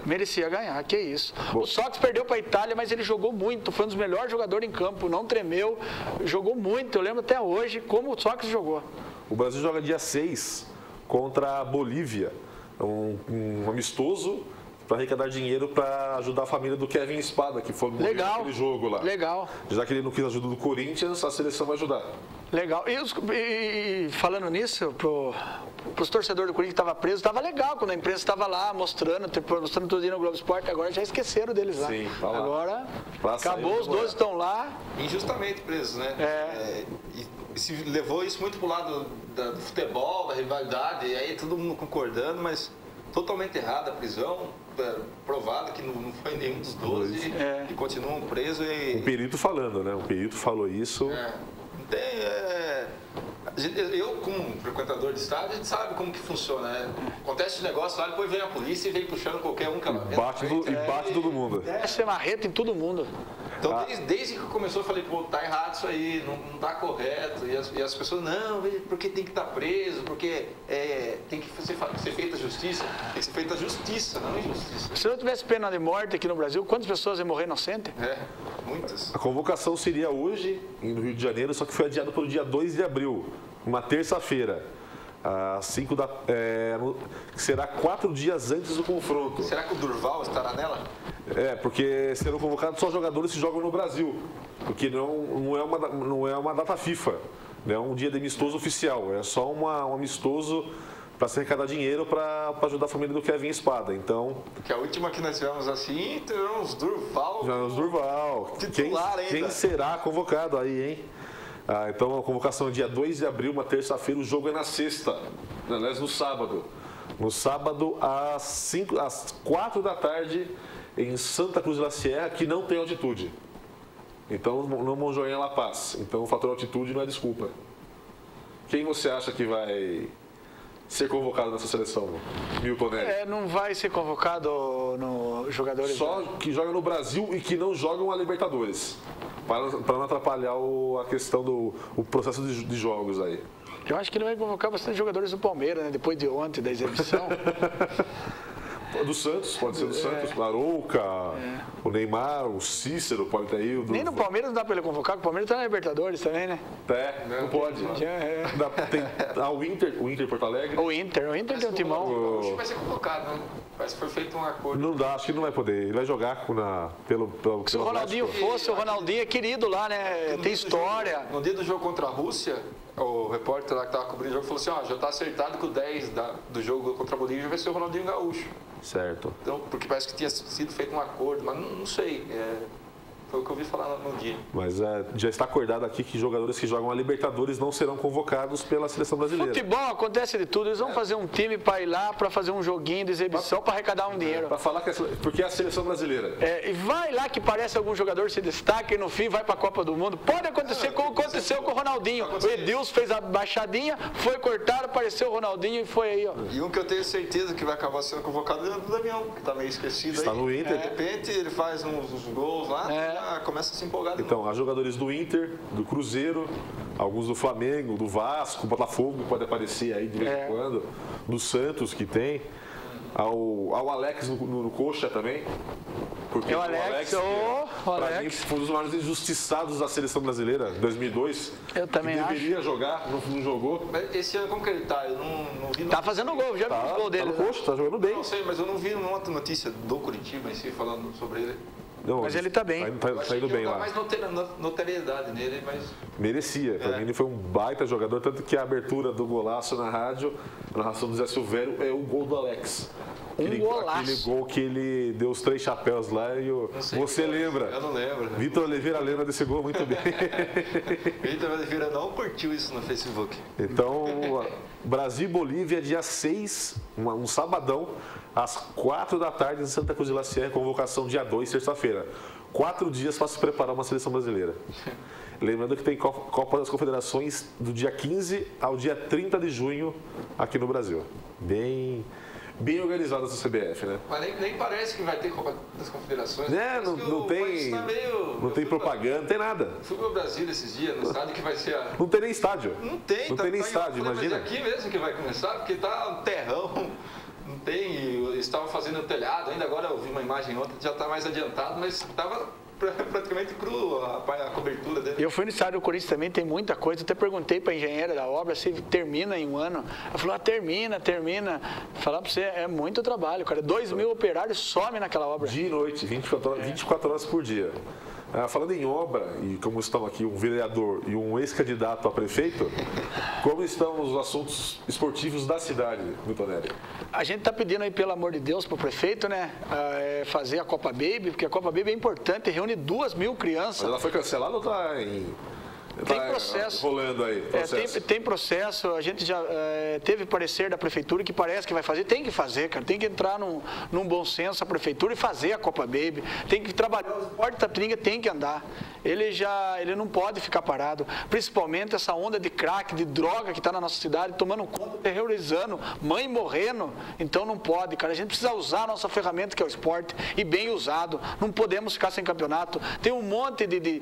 Merecia ganhar, que isso. Bom. O Sócrates perdeu para a Itália, mas ele jogou muito, foi um dos melhores jogadores em campo, não tremeu, jogou muito. Eu lembro até hoje como o Sócrates jogou. O Brasil joga dia 6 contra a Bolívia, um amistoso para arrecadar dinheiro para ajudar a família do Kevin Espada, que foi naquele jogo lá. Legal. Já que ele não quis ajuda do Corinthians, a seleção vai ajudar. Legal. E falando nisso, para os torcedores do Corinthians que estavam presos, estava legal quando a imprensa estava lá mostrando tudo no Globo Esporte. Agora já esqueceram deles lá. Sim, tá lá. Agora acabou, os 12 estão lá. Injustamente presos, né? E se levou isso muito para o lado do futebol, da rivalidade, e aí todo mundo concordando, mas totalmente errada a prisão, provado que não foi nenhum dos 12 e continuam presos. Um perito falando, né? Um perito falou isso. Eu, como frequentador de estádio, a gente sabe como que funciona, né? Acontece esse negócio lá, depois vem a polícia e vem puxando qualquer um. Bate todo mundo. Desce marreta em todo mundo. Então, desde que começou, eu falei, pô, tá errado isso aí, não tá correto. E as pessoas, não, porque tem que estar preso, porque tem que ser feita justiça. Tem que ser feita justiça, não injustiça. Se não tivesse pena de morte aqui no Brasil, quantas pessoas iam morrer inocentes? Muitas. A convocação seria hoje, no Rio de Janeiro, só que foi adiada para o dia 2 de abril, uma terça-feira. Às 5 da... será 4 dias antes do confronto. Será que o Durval estará nela? Porque serão convocados só jogadores que jogam no Brasil. Porque não é uma data FIFA. Não é um dia de amistoso oficial. É só um amistoso para se arrecadar dinheiro para ajudar a família do Kevin Espada. Então... Porque a última que nós tivemos assim, tivemos Durval. Titular ainda. Quem será convocado aí, hein? Então a convocação é dia 2 de abril, uma terça-feira, o jogo é na sexta, aliás no sábado. No sábado às 4 da tarde em Santa Cruz de la Sierra, que não tem altitude. Então não Montjoinha La Paz. Então o fator altitude não é desculpa. Quem você acha que vai ser convocado nessa seleção, Milton Nery? Não vai ser convocado no jogadores... Só que joga no Brasil e que não jogam a Libertadores. Para não atrapalhar a questão do processo de jogos aí. Eu acho que ele vai convocar bastante jogadores do Palmeiras, né? Depois de ontem, da exibição. Do Santos, pode ser do Santos, Arouca, o Neymar, o Cícero, pode ter aí. Nem no Palmeiras não dá para ele convocar, porque o Palmeiras está na Libertadores também, né? Não pode. Tem o Inter Porto Alegre. O Inter tem um timão. Acho que vai ser convocado, né? Parece que foi feito um acordo. Não dá, acho que não vai poder. Ele vai jogar se o Ronaldinho fosse, o Ronaldinho é querido lá, né? Tem história. No dia do jogo contra a Rússia, o repórter lá que estava cobrindo o jogo falou assim, já está acertado que o 10 do jogo contra a Bolívia vai ser o Ronaldinho Gaúcho. Certo. Então, porque parece que tinha sido feito um acordo, mas não sei. Foi o que eu ouvi falar no dia. Mas já está acordado aqui que jogadores que jogam a Libertadores não serão convocados pela seleção brasileira. Futebol acontece de tudo. Eles vão fazer um time para ir lá, para fazer um joguinho de exibição, para arrecadar um dinheiro. Para falar porque é a seleção brasileira. E vai lá que parece algum jogador se destaca e no fim vai para a Copa do Mundo. Pode acontecer como aconteceu com o Ronaldinho. O Edilson fez a baixadinha, foi cortado, apareceu o Ronaldinho e foi aí, ó. E um que eu tenho certeza que vai acabar sendo convocado é o do Damião, que está meio esquecido. Está no Inter. De repente ele faz uns gols lá. Começa a se empolgar de novo. Então, há jogadores do Inter, do Cruzeiro, alguns do Flamengo, do Vasco, Botafogo pode aparecer aí de vez em quando, do Santos que tem, ao Alex no Coxa também, porque o Alex para mim foi um dos maiores injustiçados da seleção brasileira, 2002. Eu também acho. Deveria jogar, não jogou. Mas esse ano como que ele tá? Eu não vi. Tá fazendo gol, já vi o gol dele. Tá no Coxa, tá jogando bem. Não sei, mas eu não vi nenhuma notícia do Curitiba em si falando sobre ele. Não, mas ele tá bem. Tá indo bem lá. Mais notoriedade nele, mas... Merecia. Para mim ele foi um baita jogador, tanto que a abertura do golaço na rádio, a narração do Zé Silvério, é o gol do Alex. golaço. Aquele gol que ele deu os 3 chapéus lá e você lembra? Eu não lembro. Né? Vitor Oliveira lembra desse gol muito bem. Vitor Oliveira não curtiu isso no Facebook. Então, Brasil e Bolívia, dia 6, um sabadão, às 4 da tarde, em Santa Cruz de La Sierra, convocação dia 2, terça-feira. 4 dias para se preparar uma seleção brasileira. Lembrando que tem Copa das Confederações do dia 15 ao dia 30 de junho aqui no Brasil. Bem organizada essa CBF, né? Mas nem parece que vai ter Copa das Confederações. Não tem propaganda, não tem nada. Fui pro Brasil esses dias, no estádio que vai ser a... Não tem nem estádio. Não tem nem estádio, imagina. Mas é aqui mesmo que vai começar, porque tá um terrão. Não tem, eles estavam fazendo o telhado, ainda agora eu vi uma imagem ontem, já está mais adiantado, mas estava praticamente cru a cobertura dele. Eu fui no estádio do Corinthians também, tem muita coisa. Eu até perguntei para a engenheira da obra se termina em um ano. Ela falou, termina. Falar para você, é muito trabalho, cara. 2.000 operários somem naquela obra. Dia e noite, 24 horas por dia. Falando em obra, e como estão aqui um vereador e um ex-candidato a prefeito, como estão os assuntos esportivos da cidade, Milton Nery? A gente está pedindo aí, pelo amor de Deus, para o prefeito, né, fazer a Copa Baby, porque a Copa Baby é importante, reúne 2.000 crianças. Mas ela foi cancelada ou está em... Tem processo. Rolando aí, processo. Tem processo, a gente já teve parecer da prefeitura que parece que vai fazer, tem que fazer, cara, tem que entrar num bom senso a prefeitura e fazer a Copa Baby, tem que trabalhar, o esporte Itapetininga tem que andar, ele não pode ficar parado, principalmente essa onda de crack, de droga que está na nossa cidade, tomando conta, terrorizando, mãe morrendo, então não pode, cara, a gente precisa usar a nossa ferramenta que é o esporte e bem usado, não podemos ficar sem campeonato, tem um monte de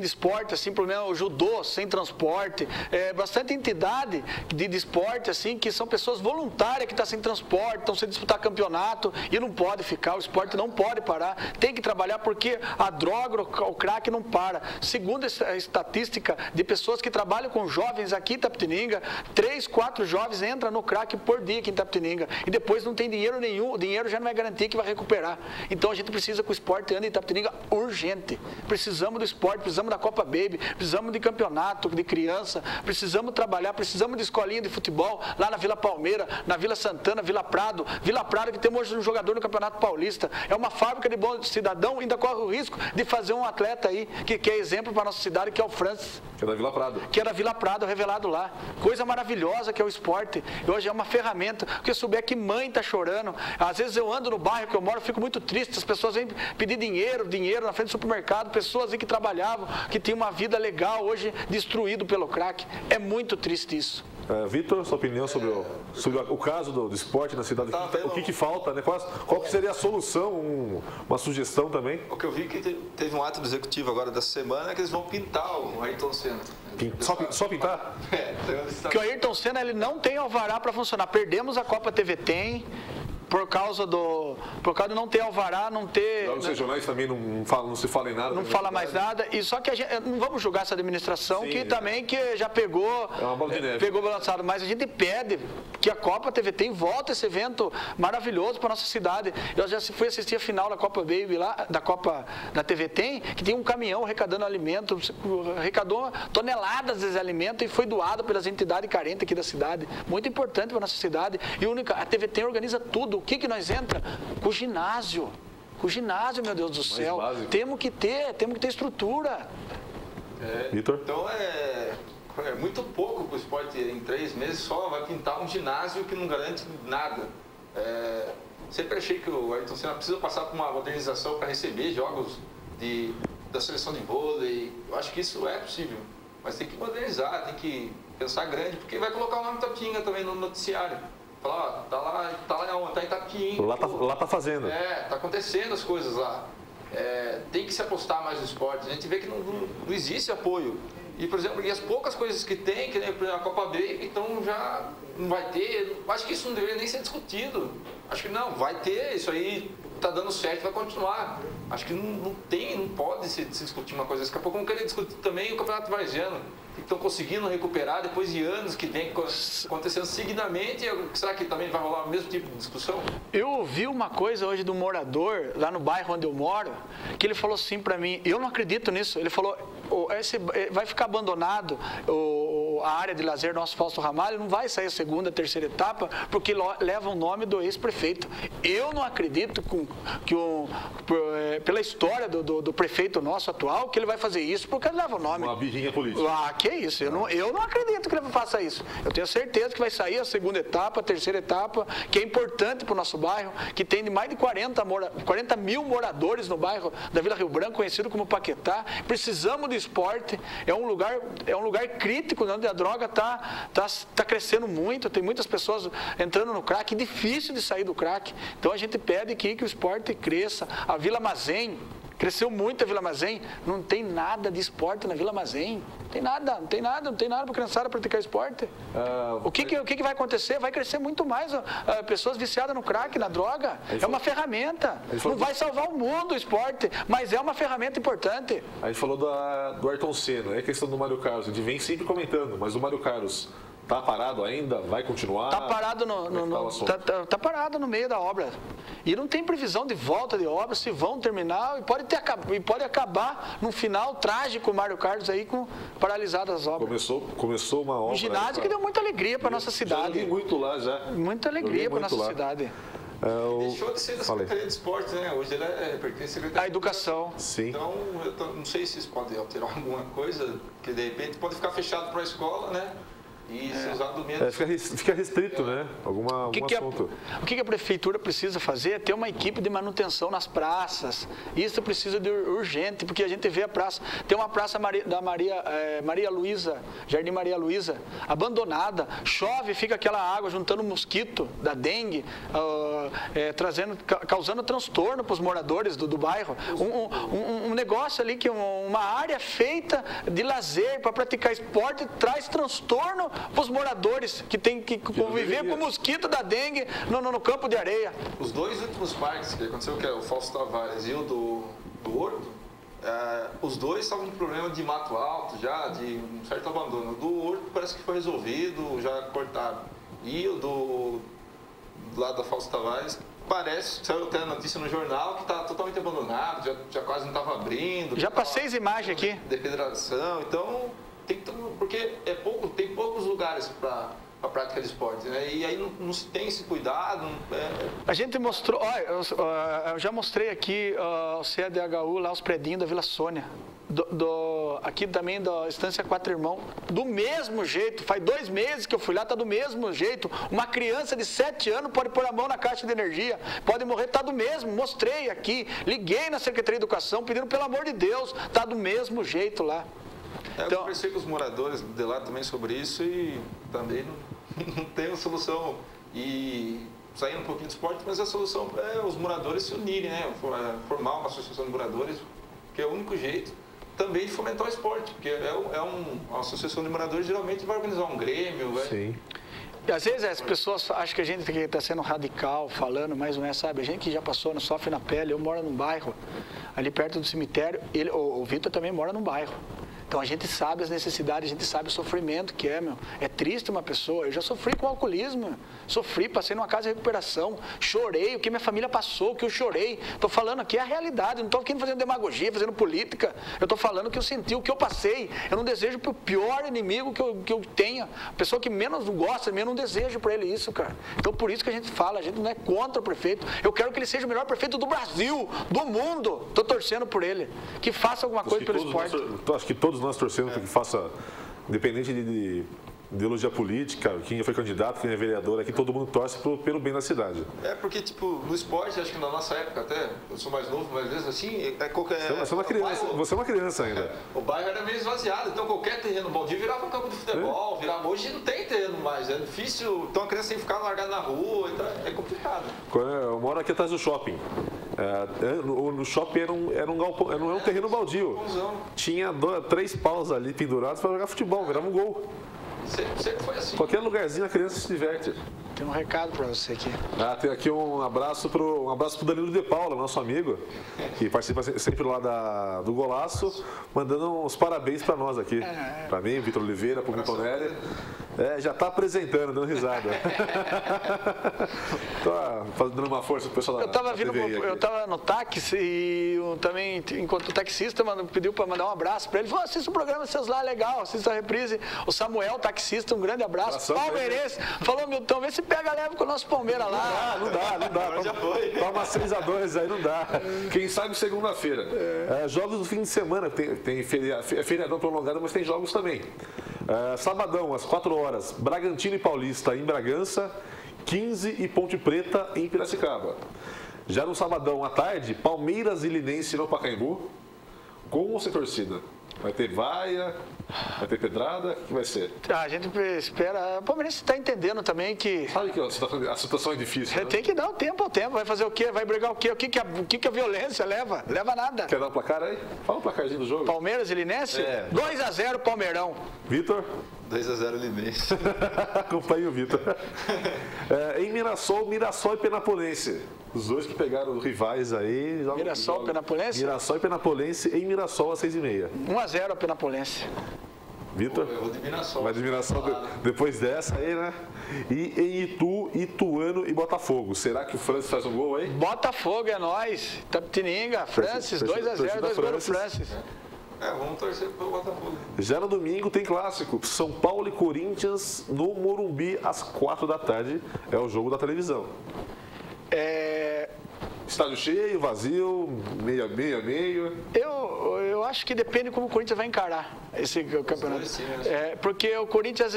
esporte, assim, por exemplo, o judô sem transporte, bastante entidade de esporte, assim, que são pessoas voluntárias que estão sem transporte, estão sem disputar campeonato e não pode ficar, o esporte não pode parar, tem que trabalhar porque a droga, o crack não para. Segundo a estatística de pessoas que trabalham com jovens aqui em Itapetininga, 3, 4 jovens entram no crack por dia aqui em Itapetininga e depois não tem dinheiro nenhum, o dinheiro já não é garantia que vai recuperar. Então a gente precisa que o esporte ande em Itapetininga urgente, precisamos do esporte, precisamos da Copa Baby, precisamos de campeonato de criança, precisamos trabalhar, precisamos de escolinha de futebol lá na Vila Palmeira, na Vila Santana, Vila Prado que temos hoje um jogador no Campeonato Paulista, é uma fábrica de bom cidadão, ainda corre o risco de fazer um atleta aí, que é exemplo para a nossa cidade, que é o Francis. Que é da Vila Prado. Que é da Vila Prado, revelado lá. Coisa maravilhosa que é o esporte. E hoje é uma ferramenta, porque souber que mãe está chorando, às vezes eu ando no bairro que eu moro, fico muito triste, as pessoas vêm pedir dinheiro na frente do supermercado, pessoas aí que trabalhavam, que tinham uma vida legal, hoje destruído pelo crack. É muito triste isso. Vitor, sua opinião sobre o caso do esporte na cidade, o que falta, né? Qual que seria a solução, uma sugestão também? O que eu vi que teve um ato do executivo agora dessa semana é que eles vão pintar o Ayrton Senna. Só pintar? Porque o Ayrton Senna ele não tem alvará para funcionar. Perdemos a Copa TV Tem. Por causa de não ter alvará, não ter... Os regionais também não se fala em nada. Não fala mais nada. E só que a gente, não vamos julgar essa administração, sim, que também que já pegou... É uma bola de neve. Pegou balançado. Mas a gente pede que a Copa TV Tem volta esse evento maravilhoso para nossa cidade. Eu já fui assistir a final da Copa Baby lá, da Copa da TV Tem, que tem um caminhão arrecadando alimento, arrecadou toneladas de alimento e foi doado pelas entidades carentes aqui da cidade. Muito importante para nossa cidade. E a TV Tem organiza tudo. O que nós entra? Com o ginásio. Com o ginásio, meu Deus do céu. Temos que ter estrutura. Vitor? Então é muito pouco para o esporte em 3 meses só vai pintar um ginásio que não garante nada. Sempre achei que o Ayrton Senna precisa passar por uma modernização para receber jogos da seleção de vôlei. Eu acho que isso é possível. Mas tem que modernizar, tem que pensar grande, porque vai colocar o nome Itapetininga também no noticiário. Falar, tá em Itapetininga. Lá tá fazendo. Tá acontecendo as coisas lá. Tem que se apostar mais no esporte. A gente vê que não existe apoio. E, por exemplo, as poucas coisas que tem, que nem a Copa Baby, então já não vai ter. Acho que isso não deveria nem ser discutido. Acho que não, vai ter, isso aí tá dando certo, vai continuar. Acho que não pode se discutir uma coisa. Daqui a pouco vamos querer discutir também o Campeonato Varziano. Estão conseguindo recuperar depois de anos que vem acontecendo seguidamente. Será que também vai rolar o mesmo tipo de discussão? Eu ouvi uma coisa hoje do morador lá no bairro onde eu moro, que ele falou assim para mim, eu não acredito nisso, ele falou, vai ficar abandonado a área de lazer nosso Fausto Ramalho, não vai sair a segunda, terceira etapa, porque leva o nome do ex-prefeito. Eu não acredito pela história do prefeito nosso atual, que ele vai fazer isso porque ele leva o nome. Uma birrinha política. Que isso, eu não acredito que ele faça isso. Eu tenho certeza que vai sair a segunda etapa, a terceira etapa, que é importante para o nosso bairro, que tem mais de 40 mil moradores no bairro da Vila Rio Branco, conhecido como Paquetá. Precisamos do esporte, é um lugar crítico, onde a droga tá crescendo muito, tem muitas pessoas entrando no crack, difícil de sair do crack. Então a gente pede que o esporte cresça. A Vila Mazém, cresceu muito a Vila Mazém, não tem nada de esporte na Vila Mazém. Não tem nada para a criançada praticar esporte. O que vai acontecer? Vai crescer muito mais pessoas viciadas no crack, na droga. É uma ferramenta. Não vai salvar o mundo o esporte, mas é uma ferramenta importante. Aí falou do Ayrton Senna, é questão do Mário Carlos, a gente vem sempre comentando, mas o Mário Carlos tá parado ainda? Vai continuar? Tá parado tá parado no meio da obra. E não tem previsão de volta de obra, se vão terminar, e pode acabar num final trágico o Mário Carlos aí com paralisadas as obras. Começou uma obra. Um ginásio que deu muita alegria para nossa cidade. Já joguei muito lá já. Muita alegria para nossa cidade. Deixou de ser da Secretaria de Esportes, né? Hoje ele pertence à Secretaria da Educação. Sim. Então, eu não sei se isso pode alterar alguma coisa, porque de repente pode ficar fechado para a escola, né? E ser usado menos. Fica restrito, né? Algum assunto. O que a prefeitura precisa fazer é ter uma equipe de manutenção nas praças. Isso precisa de urgente, porque a gente vê a praça. Tem uma praça da Maria Luísa, Jardim Maria Luísa, abandonada. Chove, fica aquela água juntando mosquito da dengue, causando transtorno para os moradores do bairro. Um negócio ali, que uma área feita de lazer para praticar esporte, traz transtorno para os moradores que têm que conviver com o mosquito da dengue no campo de areia. Os dois últimos parques que aconteceu, que é o Fausto Tavares e o do Horto, os dois estavam com problema de mato alto já, de um certo abandono. O do Horto parece que foi resolvido, já cortaram. E o do lado da Fausto Tavares, saiu até a notícia no jornal que está totalmente abandonado, já quase não estava abrindo. Já passei as imagens aqui. Defedração, então... porque tem poucos lugares para a prática de esporte, né? E aí não se tem esse cuidado. A gente mostrou, eu já mostrei aqui o CDHU, lá os predinhos da Vila Sônia, aqui também da Estância Quatro Irmãos, do mesmo jeito, faz 2 meses que eu fui lá, tá do mesmo jeito. Uma criança de 7 anos pode pôr a mão na caixa de energia, pode morrer, tá do mesmo, mostrei aqui, liguei na Secretaria de Educação, pedindo pelo amor de Deus, tá do mesmo jeito lá. Eu conversei com os moradores de lá também sobre isso e também não tem uma solução. E saindo um pouquinho do esporte, mas a solução é os moradores se unirem, né? Formar uma associação de moradores, que é o único jeito também de fomentar o esporte, porque uma associação de moradores geralmente vai organizar um grêmio. Sim. E às vezes as pessoas acham que a gente está sendo radical, falando, mas não é, sabe? A gente que já passou, sofre na pele. Eu moro num bairro, ali perto do cemitério, o Vitor também mora num bairro. Então a gente sabe as necessidades, a gente sabe o sofrimento que é, meu. É triste uma pessoa. Eu já sofri com alcoolismo, passei numa casa de recuperação, chorei, o que minha família passou, o que eu chorei. Estou falando aqui a realidade, não estou aqui fazendo demagogia, fazendo política. Eu estou falando o que eu senti, o que eu passei. Eu não desejo para o pior inimigo que eu tenha. A pessoa que menos gosta, eu não desejo para ele isso, cara. Então por isso que a gente fala, a gente não é contra o prefeito. Eu quero que ele seja o melhor prefeito do Brasil, do mundo. Estou torcendo por ele. Que faça alguma coisa pelo esporte. Acho que todos nós torcemos para que faça, independente de ideologia política, quem já foi candidato, quem é vereador, aqui todo mundo torce pelo bem da cidade. Porque, no esporte, acho que na nossa época até, eu sou mais novo, mas às vezes assim, Você é uma criança ainda. O bairro era meio esvaziado, então qualquer terreno baldio virava um campo de futebol, hoje não tem terreno mais, é difícil, então a criança tem que ficar largada na rua, então é complicado. Eu moro aqui atrás do shopping. No shopping era um galpão, não é um terreno baldio. Tinha 3 paus ali pendurados para jogar futebol, virava um gol. Sempre foi assim. Qualquer lugarzinho a criança se diverte. Tem um recado para você aqui. Tem aqui um abraço pro Danilo de Paula, nosso amigo, que participa sempre lá do Golaço, mandando uns parabéns para nós aqui. Para mim, Vitor Oliveira, para o Mitonelli. Já tá apresentando, dando risada. Tô dando uma força pro pessoal da Eu tava no táxi e também, enquanto o taxista pediu para mandar um abraço para ele. Falou, assista o programa seus lá, legal, assista a reprise. O Samuel, taxista, um grande abraço. Palmeirense, falou, Milton, vê se pega leve com o nosso Palmeiras lá. Não dá. Já foi. Toma 6-2 aí, não dá. Quem sabe segunda-feira. Jogos do fim de semana, tem feriadão prolongado, mas tem jogos também. Sabadão, às 4 horas, Bragantino e Paulista em Bragança, 15 e Ponte Preta em Piracicaba. Já no sabadão à tarde, Palmeiras e Linense no Pacaembu, com ou sem torcida? Vai ter vaia, vai ter pedrada, o que vai ser? A gente espera. O Palmeirense está entendendo também que. Sabe que a situação é difícil, né? Tem que dar o tempo ao tempo. Vai fazer o quê? Vai brigar o quê? O que a violência leva? Leva nada. Quer dar um placar aí? Fala o placarzinho do jogo. Palmeiras e Linense? 2-0 Palmeirão. Vitor? 2-0 Linense. Acompanhe o Vitor. Em Mirassol e Penapolense. Os dois que pegaram rivais aí. Mirassol e Penapolense? Mirassol e Penapolense em Mirassol às 6h30. 1-0 a Penapolense. Vitor? Eu vou de Mirassol. Vai de Mirassol depois dessa aí, né? E em Itu, Ituano e Botafogo. Será que o Francis faz um gol aí? Botafogo é nós. Tapetininga, Francis, 2-0, 2 gols do Francis. Vamos torcer pro Botafogo. Já no domingo tem clássico. São Paulo e Corinthians no Morumbi às 4 da tarde. É o jogo da televisão. Estádio cheio, vazio, meio. Eu acho que depende como o Corinthians vai encarar esse campeonato. Porque o Corinthians,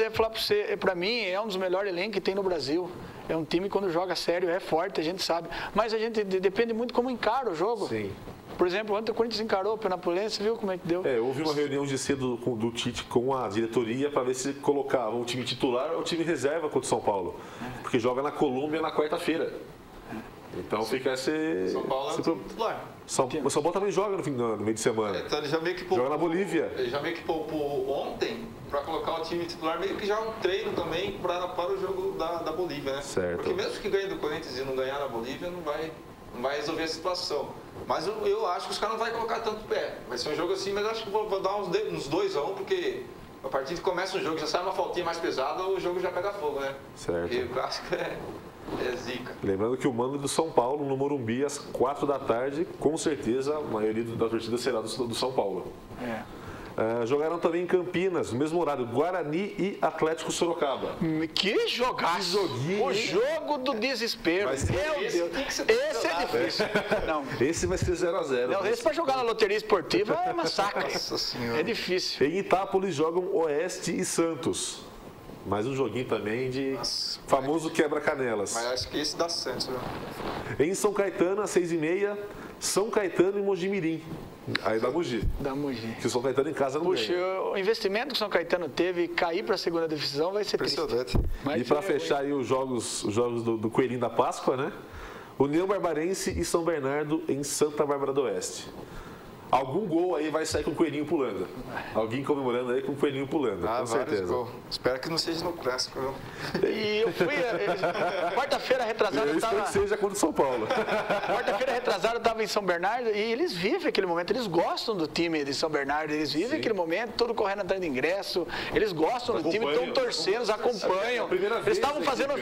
para mim, é um dos melhores elencos que tem no Brasil. É um time, quando joga sério, é forte, a gente sabe. Mas a gente depende muito como encara o jogo. Sim. Por exemplo, ontem o Corinthians encarou o Penapolense, viu como é que deu? Houve uma reunião de cedo do Tite com a diretoria para ver se colocava o time titular ou o time reserva contra o São Paulo. Porque joga na Colômbia na quarta-feira. Então fica esse... São Paulo é o time titular. São Paulo também joga no meio de semana. Então ele já meio que poupou, joga na Bolívia. Ele já meio que poupou ontem para colocar o time titular, meio que já um treino também para o jogo da Bolívia, né? Certo. Porque mesmo que ganhe do Corinthians e não ganhar na Bolívia, não vai resolver a situação. Mas eu acho que os caras não vão colocar tanto pé. Vai ser um jogo assim, mas eu acho que vou dar uns 2-1, porque a partir que começa o jogo, já sai uma faltinha mais pesada, o jogo já pega fogo, né? Certo. Porque o clássico é zica. Lembrando que o mando do São Paulo no Morumbi às 4 da tarde, com certeza a maioria da torcida será do São Paulo. Jogaram também em Campinas, no mesmo horário, Guarani e Atlético Sorocaba. Que jogaço! O jogo do desespero. Meu Deus, esse é difícil. Não. Esse vai ser 0-0. Não, esse para jogar na loteria esportiva é massacre. É difícil. Em Itápolis jogam Oeste e Santos. Mais um joguinho também de famoso quebra-canelas. Mas acho que esse dá Santos, viu? Em São Caetano, às 6h30, São Caetano e Mojimirim. Aí dá Mogi. Da Mogi. Que o São Caetano em casa não ganha. O investimento que o São Caetano teve, cair para a segunda divisão, vai ser triste. E para fechar aí os jogos do Coelhinho da Páscoa, né? União Barbarense e São Bernardo em Santa Bárbara do Oeste. Algum gol aí vai sair com o coelhinho pulando. Alguém comemorando aí com o coelhinho pulando, com certeza. Gols. Espero que não seja no clássico, viu? E eu fui, quarta-feira retrasada, eu espero que seja contra o São Paulo. Quarta-feira retrasada eu estava em São Bernardo e eles vivem aquele momento, eles gostam do time de São Bernardo, eles vivem aquele momento, todo correndo atrás de ingresso, eles gostam do time, estão torcendo, eles acompanham. Eles estavam fazendo,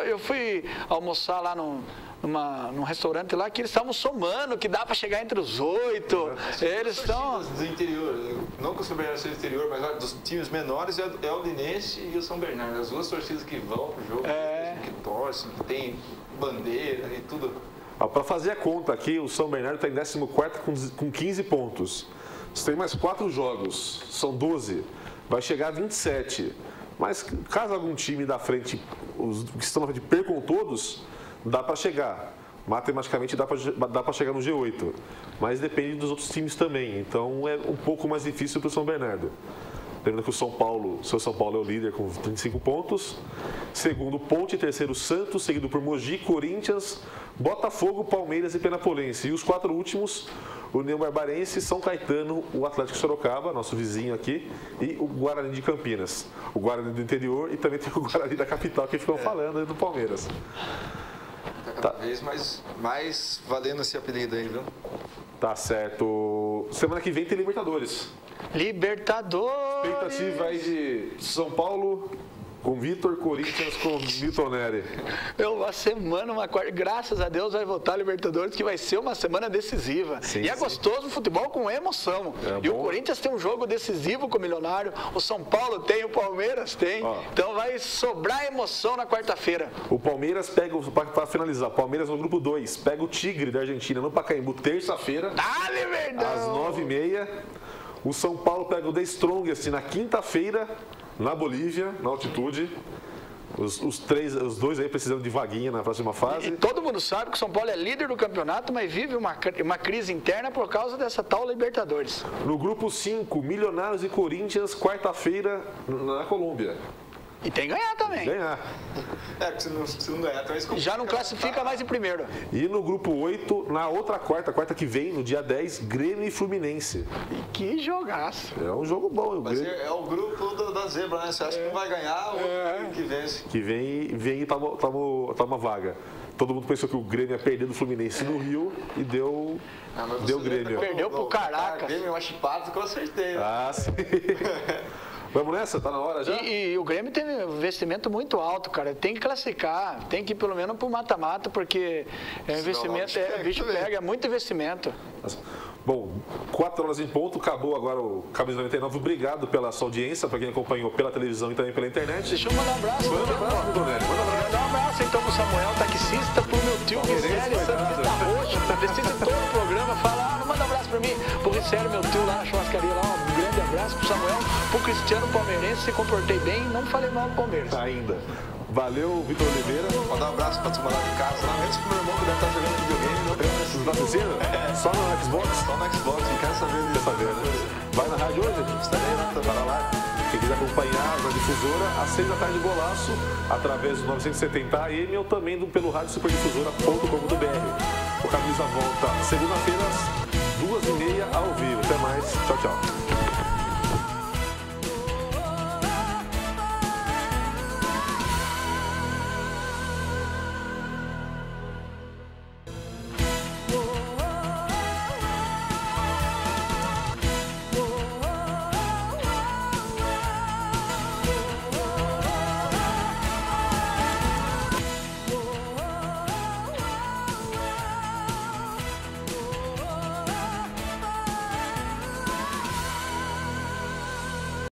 eu fui almoçar lá num restaurante lá que eles estavam somando, que dá para chegar entre os 8. Eles estão... do interior, não que o São Bernardo seja do interior, mas dos times menores é o Linense e o São Bernardo. As duas torcidas que vão pro jogo, que torcem, que tem bandeira e tudo. Para fazer a conta aqui, o São Bernardo está em 14º com 15 pontos. Você tem mais 4 jogos, são 12. Vai chegar a 27. Mas caso algum time da frente, os que estão na frente percam todos, dá para chegar. Matematicamente dá para chegar no G8, mas depende dos outros times também, então é um pouco mais difícil para o São Bernardo. Lembrando que o São Paulo é o líder com 35 pontos, segundo Ponte, terceiro Santos, seguido por Mogi, Corinthians, Botafogo, Palmeiras e Penapolense. E os 4 últimos, União Barbarense, São Caetano, o Atlético Sorocaba, nosso vizinho aqui, e o Guarani de Campinas. O Guarani do interior e também tem o Guarani da capital que ficam falando aí do Palmeiras. Cada vez mais valendo esse apelido aí, viu? Tá certo. Semana que vem tem Libertadores. Libertadores! Expectativa aí de São Paulo, Com Vitor, Corinthians, com Milton Neri. Uma semana, graças a Deus vai voltar a Libertadores, que vai ser uma semana decisiva. Sim, e é gostoso o futebol com emoção. E bom. o Corinthians tem um jogo decisivo com o Milionário, o São Paulo tem, o Palmeiras tem. Então vai sobrar emoção na quarta-feira. O Palmeiras pega, para finalizar, Palmeiras no grupo 2, pega o Tigre da Argentina no Pacaembu, terça-feira, às 9h30. O São Paulo pega o The Strongest na quinta-feira, na Bolívia, na altitude. Os dois aí precisando de vaguinha na próxima fase. E todo mundo sabe que o São Paulo é líder do campeonato, mas vive uma crise interna por causa dessa tal Libertadores. No grupo 5, Milionários e Corinthians, quarta-feira, na Colômbia. E tem que ganhar também. Ganhar. Porque se não ganhar, então já não classifica mais em primeiro. E no grupo 8, na outra quarta que vem, no dia 10, Grêmio e Fluminense. E que jogaço. É um jogo bom. É o grupo da zebra, né? Você acha que não vai ganhar, ou que vence. Que vem e tá uma vaga. Todo mundo pensou que o Grêmio ia perder do Fluminense no Rio e deu Grêmio. Perdeu pro Caracas. O Grêmio é uma chipada que eu acertei. Ah, sim. Vamos nessa? Tá na hora já? E o Grêmio tem um investimento muito alto, cara. Tem que classificar, tem que ir pelo menos pro mata-mata, porque investimento, bicho pega, é muito investimento. Bom, 4 horas em ponto, acabou agora o Camisa 99. Obrigado pela sua audiência, para quem acompanhou pela televisão e também pela internet. Deixa eu mandar um abraço. Manda um abraço, Donelli. Mandar um abraço então pro Samuel, taxista, pro meu tio Ricélio, Santa Roxa, assiste todo o programa, fala, manda um abraço pra mim, pro Ricélio, meu tio lá na churrascaria, lá, um grande abraço pro Samuel, pro Cristiano Palmeirense, se comportei bem, não falei mal do Palmeiras. Ainda. Valeu, Vitor Oliveira. Mandar um abraço pra turma lá de casa, lá mesmo pro meu irmão que deve estar jogando videogame. Você tá assistindo? Só no Xbox? Só no Xbox, não quero saber disso. Vai na rádio hoje? Estarei lá, Para lá. Quem quiser acompanhar a difusora, às 6 da tarde, Golaço, através do 970 AM ou também pelo radiosuperdifusora.com.br. O Camisa volta segunda-feira às 2h30 ao vivo. Até mais. Tchau, tchau.